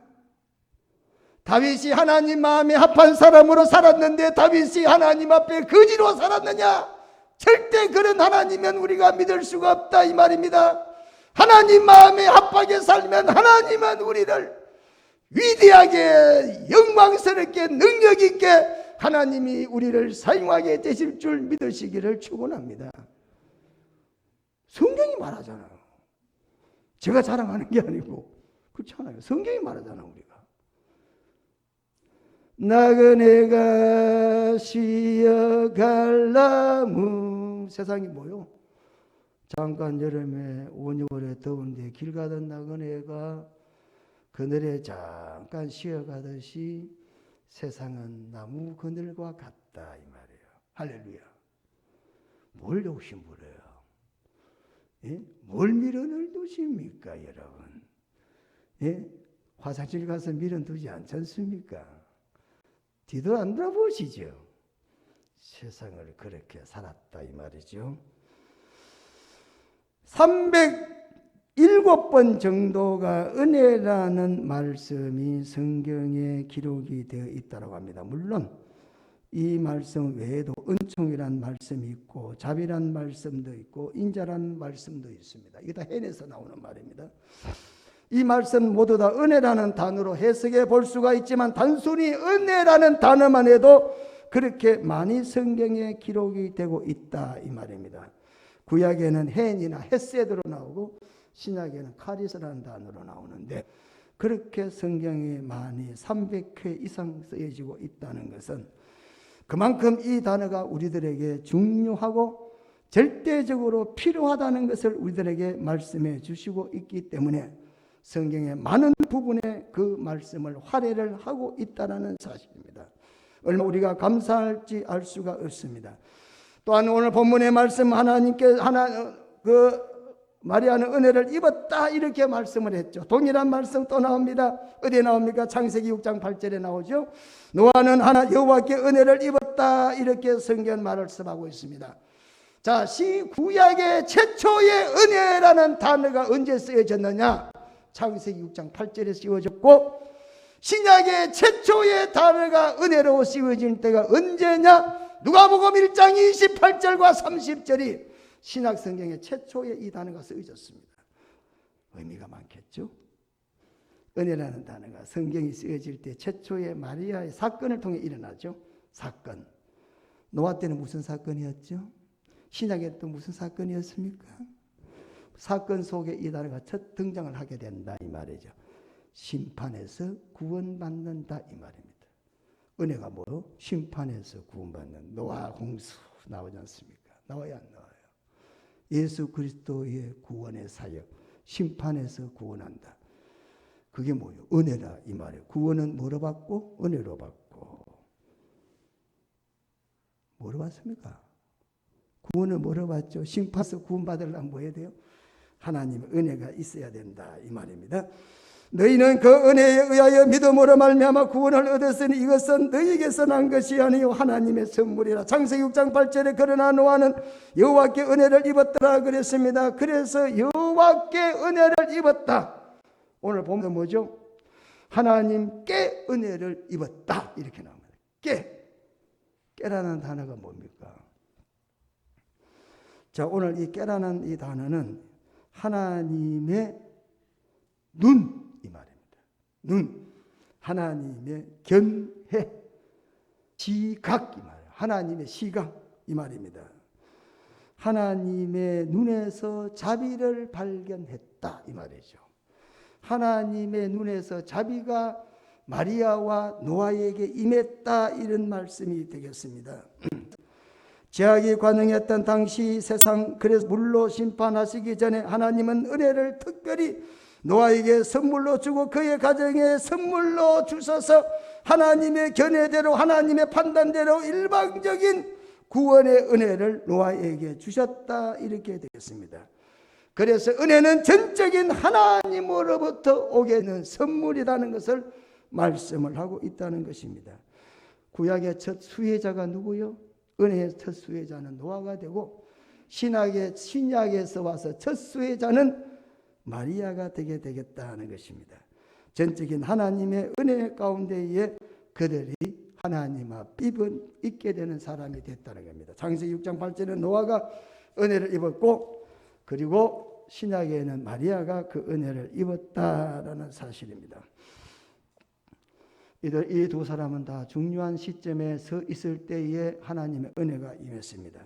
다윗이 하나님 마음에 합한 사람으로 살았는데 다윗이 하나님 앞에 거지로 살았느냐? 절대 그런 하나님은 우리가 믿을 수가 없다 이 말입니다. 하나님 마음에 합하게 살면 하나님은 우리를 위대하게 영광스럽게 능력 있게 하나님이 우리를 사용하게 되실 줄 믿으시기를 축원합니다. 성경이 말하잖아요. 제가 자랑하는 게 아니고 그렇잖아요. 성경이 말하잖아 우리가. 나그네가 쉬어갈 나무 세상이 뭐요? 잠깐 여름에 5, 6월에 더운데 길 가던 나그네가 그늘에 잠깐 쉬어가듯이 세상은 나무 그늘과 같다 이 말이에요. 할렐루야. 뭘 욕심 부려요? 예? 뭘 미련을 두십니까 여러분? 예? 화장실 가서 미련 두지 않지 않습니까? 뒤도 안 돌아보시죠. 세상을 그렇게 살았다 이 말이죠. 307번 정도가 은혜라는 말씀이 성경에 기록이 되어 있다고 합니다. 물론 이 말씀 외에도 은총이란 말씀이 있고 자비란 말씀도 있고 인자란 말씀도 있습니다. 이게 다 헨에서 나오는 말입니다. 이 말씀 모두 다 은혜라는 단어로 해석해 볼 수가 있지만 단순히 은혜라는 단어만 해도 그렇게 많이 성경에 기록이 되고 있다 이 말입니다. 구약에는 헨이나 헤세드로 나오고 신약에는 카리스라는 단어로 나오는데 그렇게 성경에 많이 300회 이상 쓰여지고 있다는 것은 그만큼 이 단어가 우리들에게 중요하고 절대적으로 필요하다는 것을 우리들에게 말씀해 주시고 있기 때문에 성경의 많은 부분에 그 말씀을 할애를 하고 있다는 사실입니다. 얼마나 우리가 감사할지 알 수가 없습니다. 또한 오늘 본문의 말씀 하나님께 마리아는 은혜를 입었다 이렇게 말씀을 했죠. 동일한 말씀 또 나옵니다. 어디에 나옵니까? 창세기 6장 8절에 나오죠. 노아는 여호와께 은혜를 입었다 이렇게 성경 말씀하고 있습니다. 자, 구약의 최초의 은혜라는 단어가 언제 쓰여졌느냐? 창세기 6장 8절에 쓰여졌고 신약의 최초의 단어가 은혜로 쓰여진 때가 언제냐? 누가복음 1장 28절과 30절이 신약 성경의 최초의 이 단어가 쓰여졌습니다. 의미가 많겠죠? 은혜라는 단어가 성경이 쓰여질 때 최초의 마리아의 사건을 통해 일어나죠. 사건. 노아 때는 무슨 사건이었죠? 신약에 또 무슨 사건이었습니까? 사건 속에 이 단어가 첫 등장을 하게 된다 이 말이죠. 심판에서 구원받는다 이 말입니다. 은혜가 뭐요? 심판에서 구원받는 노아 홍수 나오지 않습니까? 나와야 안 나와요. 예수 그리스도의 구원의 사역, 심판에서 구원한다. 그게 뭐예요? 은혜라 이 말이에요. 구원은 뭐로 받고? 은혜로 받고. 뭐로 받습니까? 구원은 뭐로 받죠? 심판에서 구원받으려면 뭐 해야 돼요? 하나님의 은혜가 있어야 된다 이 말입니다. 너희는 그 은혜에 의하여 믿음으로 말미암아 구원을 얻었으니 이것은 너희에게서 난 것이 아니요 하나님의 선물이라. 창세기 6장 8절에 그러나 노아는 여호와께 은혜를 입었더라 그랬습니다. 그래서 여호와께 은혜를 입었다. 오늘 보면 뭐죠? 하나님께 은혜를 입었다 이렇게 나옵니다. 깨라는 단어가 뭡니까? 자, 오늘 이 깨라는 이 단어는 하나님의 눈, 이 말입니다. 눈, 하나님의 견해, 시각, 이 말이에요. 하나님의 시각, 이 말입니다. 하나님의 눈에서 자비를 발견했다, 이 말이죠. 하나님의 눈에서 자비가 마리아와 노아에게 임했다, 이런 말씀이 되겠습니다. 죄악이 관영했던 당시 세상, 그래서 물로 심판하시기 전에 하나님은 은혜를 특별히 노아에게 선물로 주고 그의 가정에 선물로 주셔서 하나님의 견해대로, 하나님의 판단대로 일방적인 구원의 은혜를 노아에게 주셨다, 이렇게 되겠습니다. 그래서 은혜는 전적인 하나님으로부터 오게 되는 선물이라는 것을 말씀을 하고 있다는 것입니다. 구약의 첫 수혜자가 누구요? 은혜의 첫 수혜자는 노아가 되고, 신약에서 와서 첫 수혜자는 마리아가 되게 되겠다는 것입니다. 전적인 하나님의 은혜 가운데에 그들이 하나님 앞 입은 있게 되는 사람이 됐다는 겁니다. 창세기 6장 8절에 노아가 은혜를 입었고, 그리고 신약에는 마리아가 그 은혜를 입었다라는 사실입니다. 이 두 사람은 다 중요한 시점에 서 있을 때에 하나님의 은혜가 임했습니다.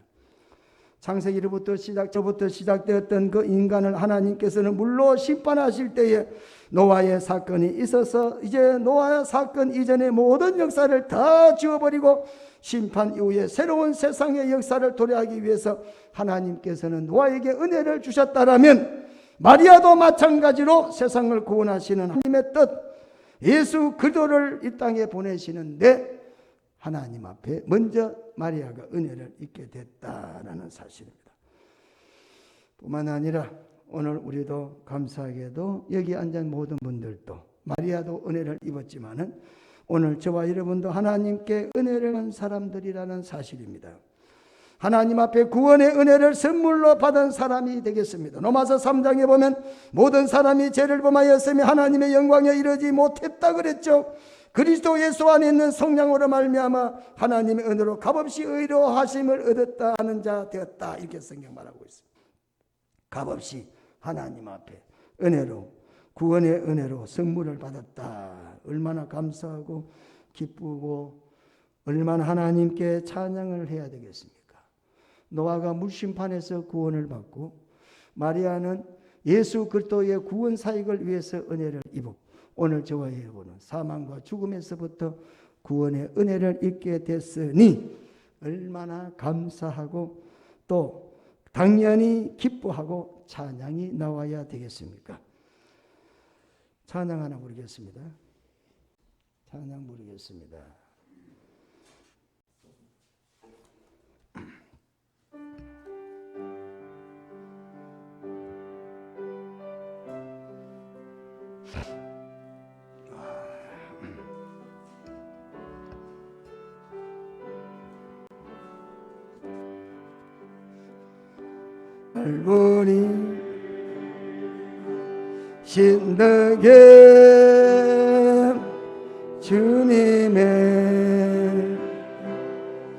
창세기로부터 시작되었던 그 인간을 하나님께서는 물로 심판하실 때에 노아의 사건이 있어서 이제 노아의 사건 이전의 모든 역사를 다 지워버리고 심판 이후에 새로운 세상의 역사를 도래하기 위해서 하나님께서는 노아에게 은혜를 주셨다라면, 마리아도 마찬가지로 세상을 구원하시는 하나님의 뜻, 예수 그리스도를 이 땅에 보내시는데 하나님 앞에 먼저 마리아가 은혜를 입게 됐다라는 사실입니다. 뿐만 아니라 오늘 우리도 감사하게도 여기 앉은 모든 분들도 마리아도 은혜를 입었지만은 오늘 저와 여러분도 하나님께 은혜를 받은 사람들이라는 사실입니다. 하나님 앞에 구원의 은혜를 선물로 받은 사람이 되겠습니다. 로마서 3장에 보면 모든 사람이 죄를 범하였으며 하나님의 영광에 이르지 못했다 그랬죠. 그리스도 예수 안에 있는 성령으로 말미암아 하나님의 은혜로 값없이 의로하심을 얻었다 하는 자 되었다, 이렇게 성경 말하고 있습니다. 값없이 하나님 앞에 은혜로, 구원의 은혜로 선물을 받았다. 얼마나 감사하고 기쁘고 얼마나 하나님께 찬양을 해야 되겠습니까? 노아가 물심판에서 구원을 받고 마리아는 예수 그리스도의 구원 사역을 위해서 은혜를 입었고, 오늘 저와 여러분은 사망과 죽음에서부터 구원의 은혜를 입게 됐으니 얼마나 감사하고 또 당연히 기뻐하고 찬양이 나와야 되겠습니까? 찬양 하나 부르겠습니다. 찬양 부르겠습니다. 알보니 신덕에 주님의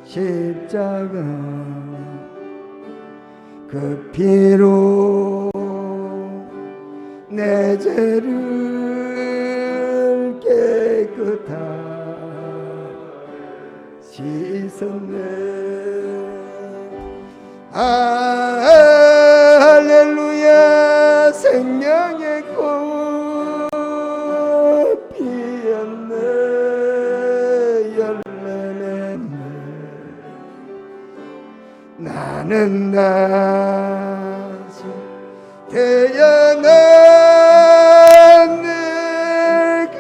십자가 그 피로 내 죄를 깨끗하 씻었네. 할렐루야. 생명의 꽃 피었네. 열매 맺네. 나는 다시 태어났네. 그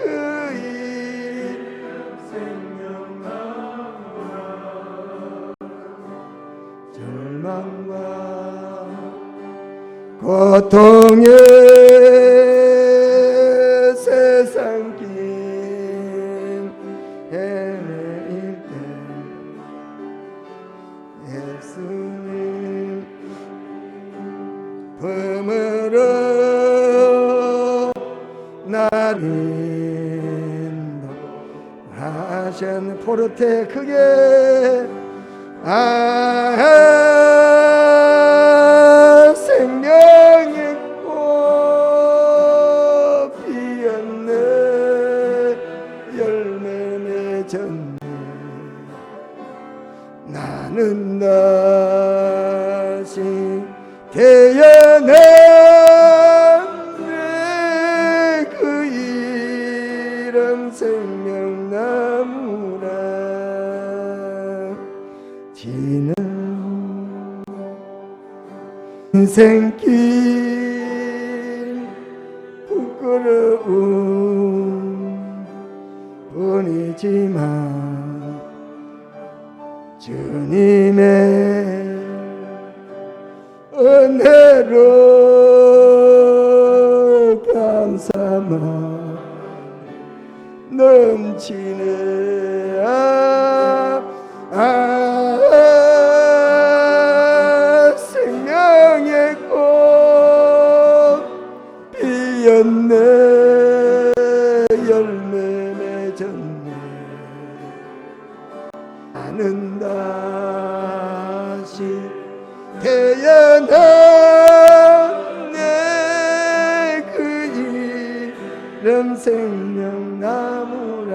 이름 생명나무라. 절망과 고통의 세상 길 헤매일 때 예수님 품으로 나를 인도하신 포르테 크게 생명의 꽃 나는 다시 태어났네. 그 이름 생명나무라. 지는 인생길 부끄러운 뿐이지만 주님의 은혜로 감사만 넘치네. 생명의 꽃 피었네. 열매 맺었네. 나는 다시 태어났네. 그 이름 생명나무라.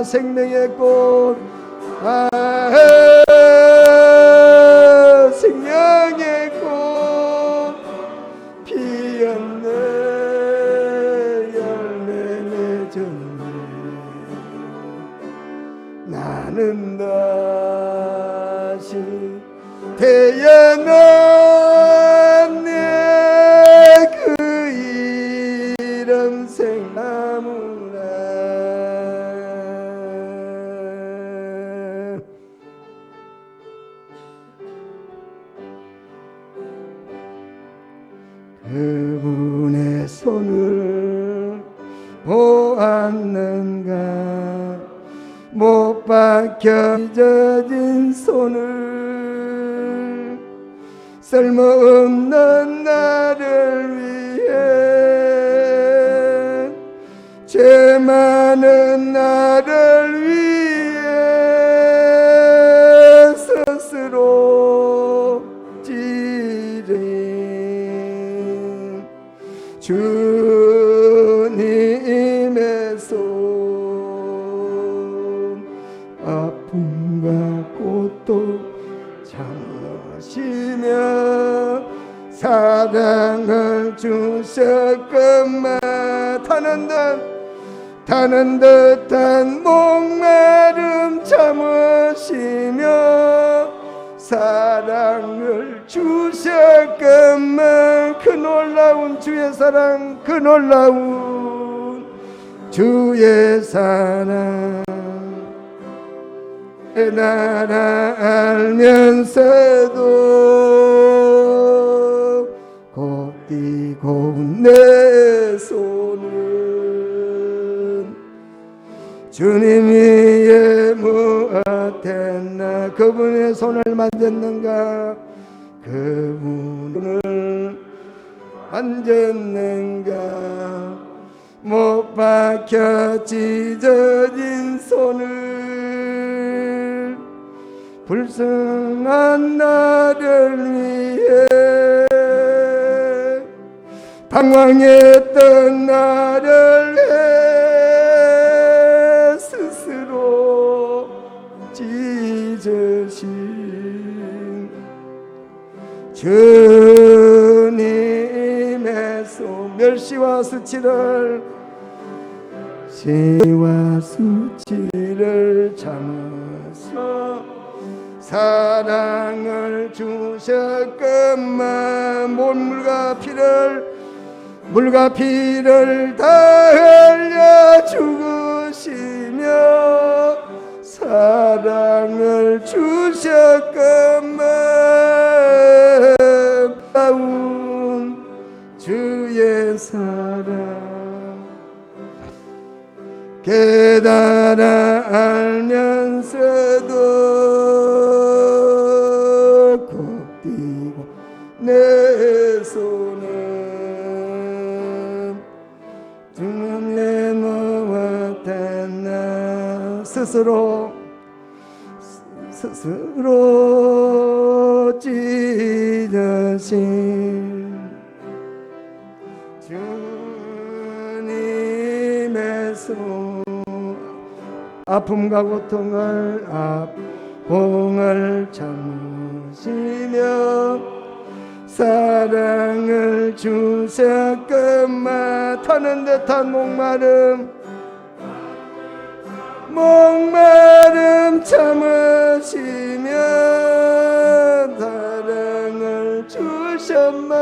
생명의 꽃, 생명의 꽃 피었네. 열매 맺었네. 나는 다시 태어났네. 그 이름 생나무라. 그분의 손을 보았는가. 못 박혀 찢어진 손을 쓸모없는 나를 위해 죄 많은 나를 위해 스스로 찢은 주님의 손 아픔과 고통 참으시며 사랑을 주셨건만 타는 듯한 목마름 참으시며 사랑을 주셨건만 그 놀라운 주의 사랑 그 놀라운 주의 사랑 나라 알면서도 곱디고 내 손은 주님 위에 무엇했나. 그분의 손을 만졌는가. 그분을 만졌는가. 못 박혀 찢어진 손을 불쌍한 나를 위해 방황했던 나를 해 스스로 찢으신 주님의 손 멸시와 수치를 참으셔 사랑을 주셨건만 물과 피를 다 흘려 죽으시며 사랑을 주셨건만 나온 주의 사랑 깨달아 알면서도 곱디고 내 손은 주님의 놓았댔나 스스로 찢으신 주님의 손 아픔과 고통을 공을 참으시며 사랑을 주셨건만 타는 듯한 목마름 참으시며 사랑을 주셨만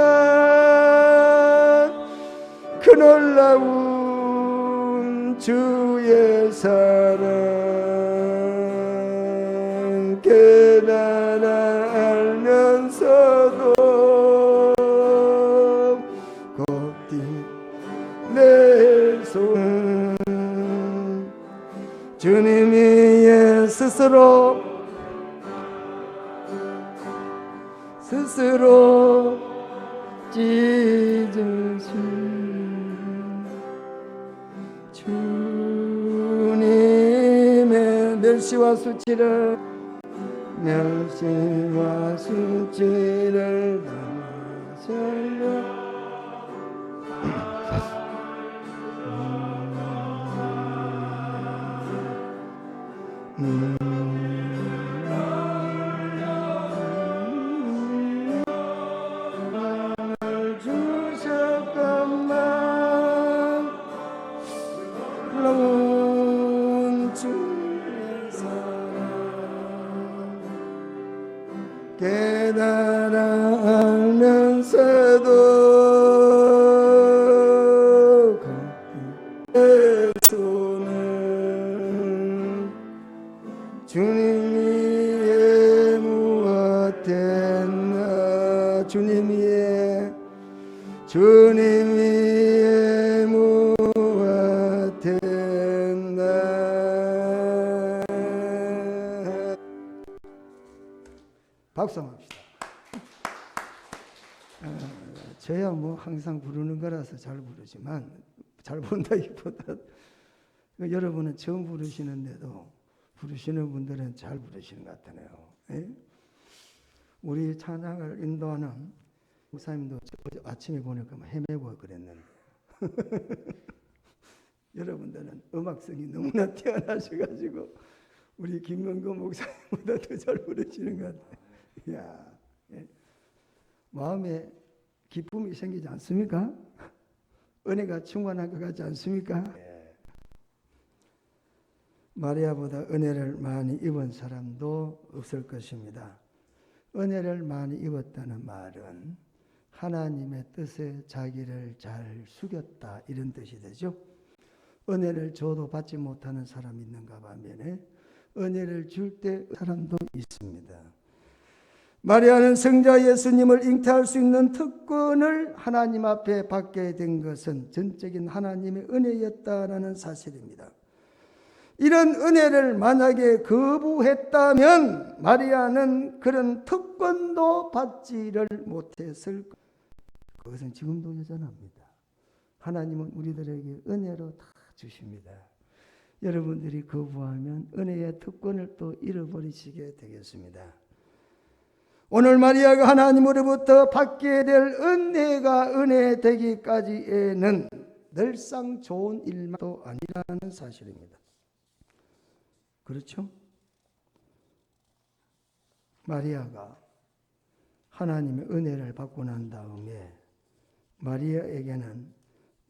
그 놀라운 주의 사랑 깨달아 알면서도 곱디 내 손은 주님이 스스로 찢으신 주님의 멸시와 수치를 담으시려 주셨건만 놀라운 주의 사랑 깨달아 알면서도 내 손은 주님이 무엇했나 주님이 무엇했나 박수 한번 합시다. 저야 뭐 항상 부르는 거라서 잘 부르지만 잘 본다기보다 여러분은 처음 부르시는데도 부르시는 분들은 잘 부르시는 것 같네요. 예? 우리 찬양을 인도하는 목사님도 어제 아침에 보니까 헤매고 그랬는데 여러분들은 음악성이 너무나 뛰어나셔가지고 우리 김명건 목사님보다 더 잘 부르시는 것 같아요. 이야, 예. 마음에 기쁨이 생기지 않습니까? 은혜가 충만한 것 같지 않습니까? 예. 마리아보다 은혜를 많이 입은 사람도 없을 것입니다. 은혜를 많이 입었다는 말은 하나님의 뜻에 자기를 잘 숙였다 이런 뜻이 되죠. 은혜를 줘도 받지 못하는 사람이 있는가 반면에 은혜를 줄 때 사람도 있습니다. 마리아는 성자 예수님을 잉태할 수 있는 특권을 하나님 앞에 받게 된 것은 전적인 하나님의 은혜였다라는 사실입니다. 이런 은혜를 만약에 거부했다면 마리아는 그런 특권도 받지를 못했을 것입니다. 그것은 지금도 여전합니다. 하나님은 우리들에게 은혜로 다 주십니다. 여러분들이 거부하면 은혜의 특권을 또 잃어버리시게 되겠습니다. 오늘 마리아가 하나님으로부터 받게 될 은혜가 은혜 되기까지에는 늘상 좋은 일만도 아니라는 사실입니다. 그렇죠? 마리아가 하나님의 은혜를 받고 난 다음에 마리아에게는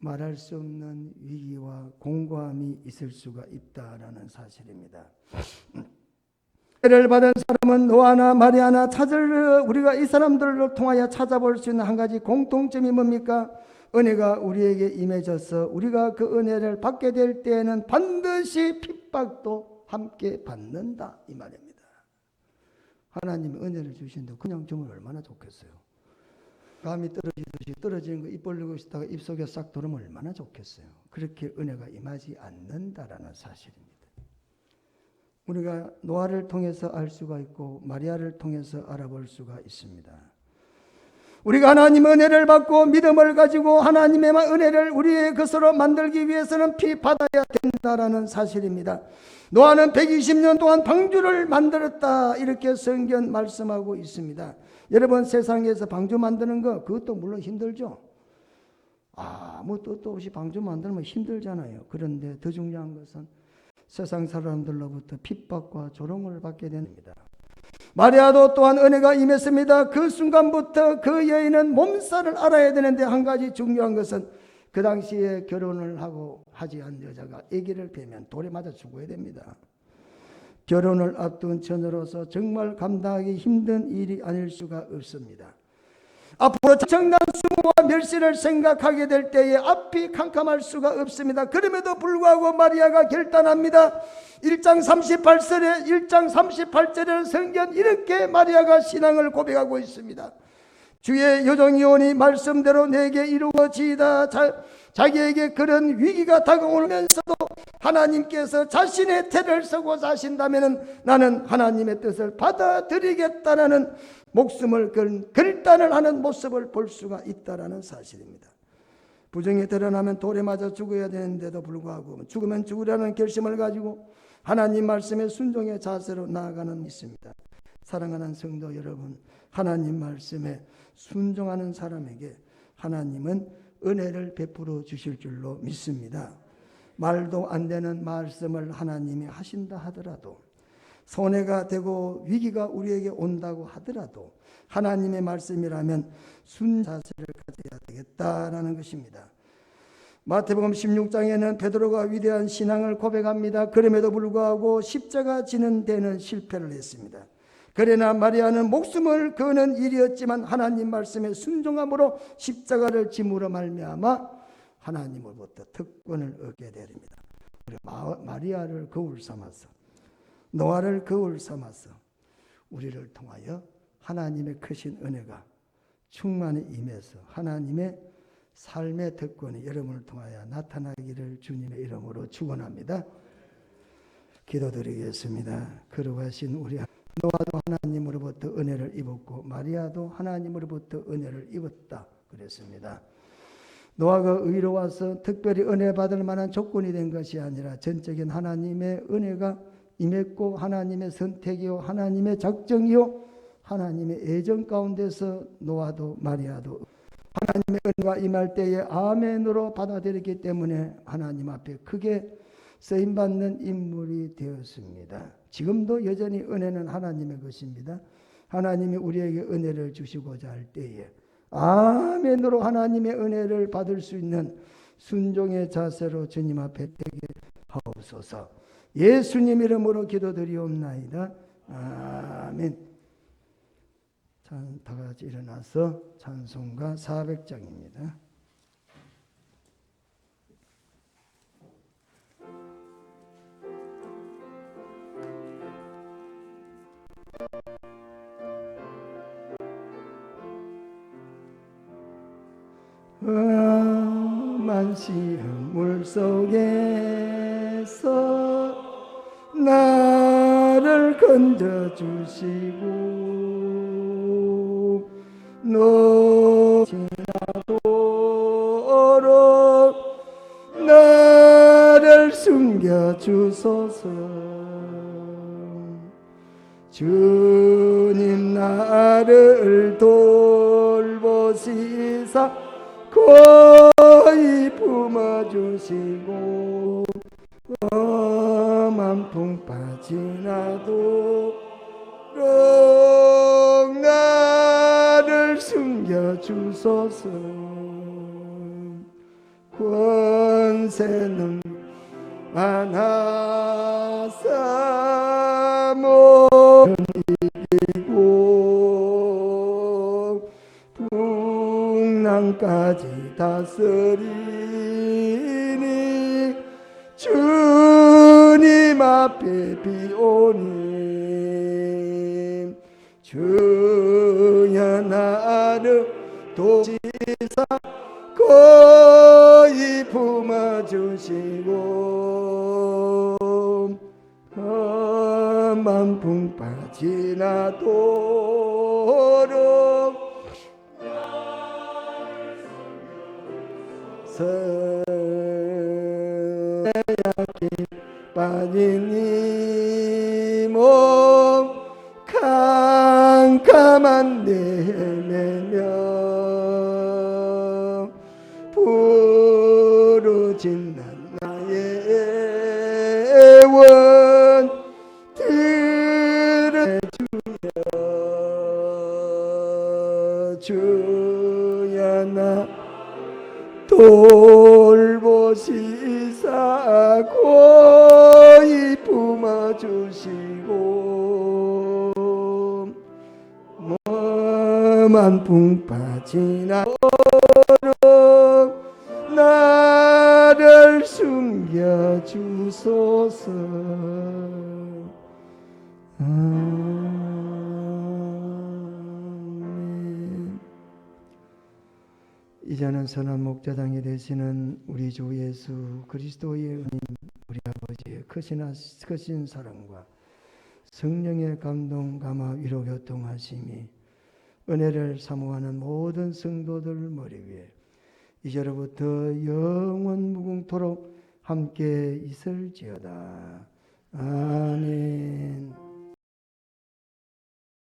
말할 수 없는 위기와 공고함이 있을 수가 있다라는 사실입니다. 은혜를 받은 사람은 노아나 마리아나 우리가 이 사람들을 통하여 찾아볼 수 있는 한 가지 공통점이 뭡니까? 은혜가 우리에게 임해져서 우리가 그 은혜를 받게 될 때에는 반드시 핍박도 함께 받는다 이 말입니다. 하나님이 은혜를 주신다고 그냥 주면 얼마나 좋겠어요. 감이 떨어지듯이 떨어지는 거 입 벌리고 있다가 입속에 싹 들어오면 얼마나 좋겠어요. 그렇게 은혜가 임하지 않는다라는 사실입니다. 우리가 노아를 통해서 알 수가 있고 마리아를 통해서 알아볼 수가 있습니다. 우리가 하나님의 은혜를 받고 믿음을 가지고 하나님의 은혜를 우리의 것으로 만들기 위해서는 받아야 된다라는 사실입니다. 노아는 120년 동안 방주를 만들었다 이렇게 성경 말씀하고 있습니다. 여러분 세상에서 방주 만드는 거 그것도 물론 힘들죠. 아무 뜻도 없이 방주 만들면 힘들잖아요. 그런데 더 중요한 것은 세상 사람들로부터 핍박과 조롱을 받게 됩니다. 마리아도 또한 은혜가 임했습니다. 그 순간부터 그 여인은 몸살을 알아야 되는데 한 가지 중요한 것은 그 당시에 결혼을 하고 하지 않은 여자가 아기를 베면 돌에 맞아 죽어야 됩니다. 결혼을 앞둔 처녀로서 정말 감당하기 힘든 일이 아닐 수가 없습니다. 앞으로 정난 수모와 멸시를 생각하게 될 때에 앞이 캄캄할 수가 없습니다. 그럼에도 불구하고 마리아가 결단합니다. 1장 38절에 성경 이렇게 마리아가 신앙을 고백하고 있습니다. 주의 여종이 오니 말씀대로 내게 이루어지이다. 자기에게 그런 위기가 다가오면서도 하나님께서 자신의 태를 서고자 하신다면 나는 하나님의 뜻을 받아들이겠다라는 목숨을 건 결단을 하는 모습을 볼 수가 있다라는 사실입니다. 부정이 드러나면 돌에 맞아 죽어야 되는데도 불구하고 죽으면 죽으라는 결심을 가지고 하나님 말씀에 순종의 자세로 나아가는 있습니다. 사랑하는 성도 여러분, 하나님 말씀에 순종하는 사람에게 하나님은 은혜를 베풀어 주실 줄로 믿습니다. 말도 안 되는 말씀을 하나님이 하신다 하더라도, 손해가 되고 위기가 우리에게 온다고 하더라도 하나님의 말씀이라면 순자세를 가져야 되겠다라는 것입니다. 마태복음 16장에는 베드로가 위대한 신앙을 고백합니다. 그럼에도 불구하고 십자가 지는 데는 실패를 했습니다. 그러나 마리아는 목숨을 거는 일이었지만 하나님 말씀에 순종함으로 십자가를 짐으로 말미암아 하나님으로부터 특권을 얻게 됩니다. 마리아를 거울 삼아서, 노아를 거울 삼아서 우리를 통하여 하나님의 크신 은혜가 충만히 임해서 하나님의 삶의 특권이 여러분을 통하여 나타나기를 주님의 이름으로 축원합니다. 기도드리겠습니다. 거룩하신 우리 노아도 하나님으로부터 은혜를 입었고 마리아도 하나님으로부터 은혜를 입었다 그랬습니다. 노아가 의로워서 특별히 은혜 받을 만한 조건이 된 것이 아니라 전적인 하나님의 은혜가 임했고 하나님의 선택이요 하나님의 작정이요 하나님의 애정 가운데서 노아도 마리아도 하나님의 은혜가 임할 때에 아멘으로 받아들였기 때문에 하나님 앞에 크게 쓰임받는 인물이 되었습니다. 지금도 여전히 은혜는 하나님의 것입니다. 하나님이 우리에게 은혜를 주시고자 할 때에 아멘으로 하나님의 은혜를 받을 수 있는 순종의 자세로 주님 앞에 되게 하옵소서. 예수님 이름으로 기도드리옵나이다. 아멘. 다 같이 일어나서 찬송가 400장입니다. 험한 시험 물속에서 나를 건져주시고 지나도록 나를 숨겨주소서. 주님 나를 돌보시사 거의 품어주시고 험한 풍파 지나도록 나를 숨겨주소서. 권세는 많아서 못 이기고 풍랑까지 다스리니 주님 앞에 비오니 주여 나를 도지사 거의 품어주시고 험한 풍파 지나도록 서약히 빠진 이 몸 캄캄한 데 헤매며 부르짖는 나의 애원 들으 주여 주야 나 돌보시사 고이 품어주시고 머만 붕 빠진 아로 나를 숨겨주소서. 아멘. 이제는 선한 목자당이 되시는 우리 주 예수 그리스도의 은임, 우리 아버지의 크신 사랑과 성령의 감동, 감화, 위로, 교통하심이 은혜를 사모하는 모든 성도들 머리 위에 이제로부터 영원 무궁토록 함께 있을지어다. 아멘.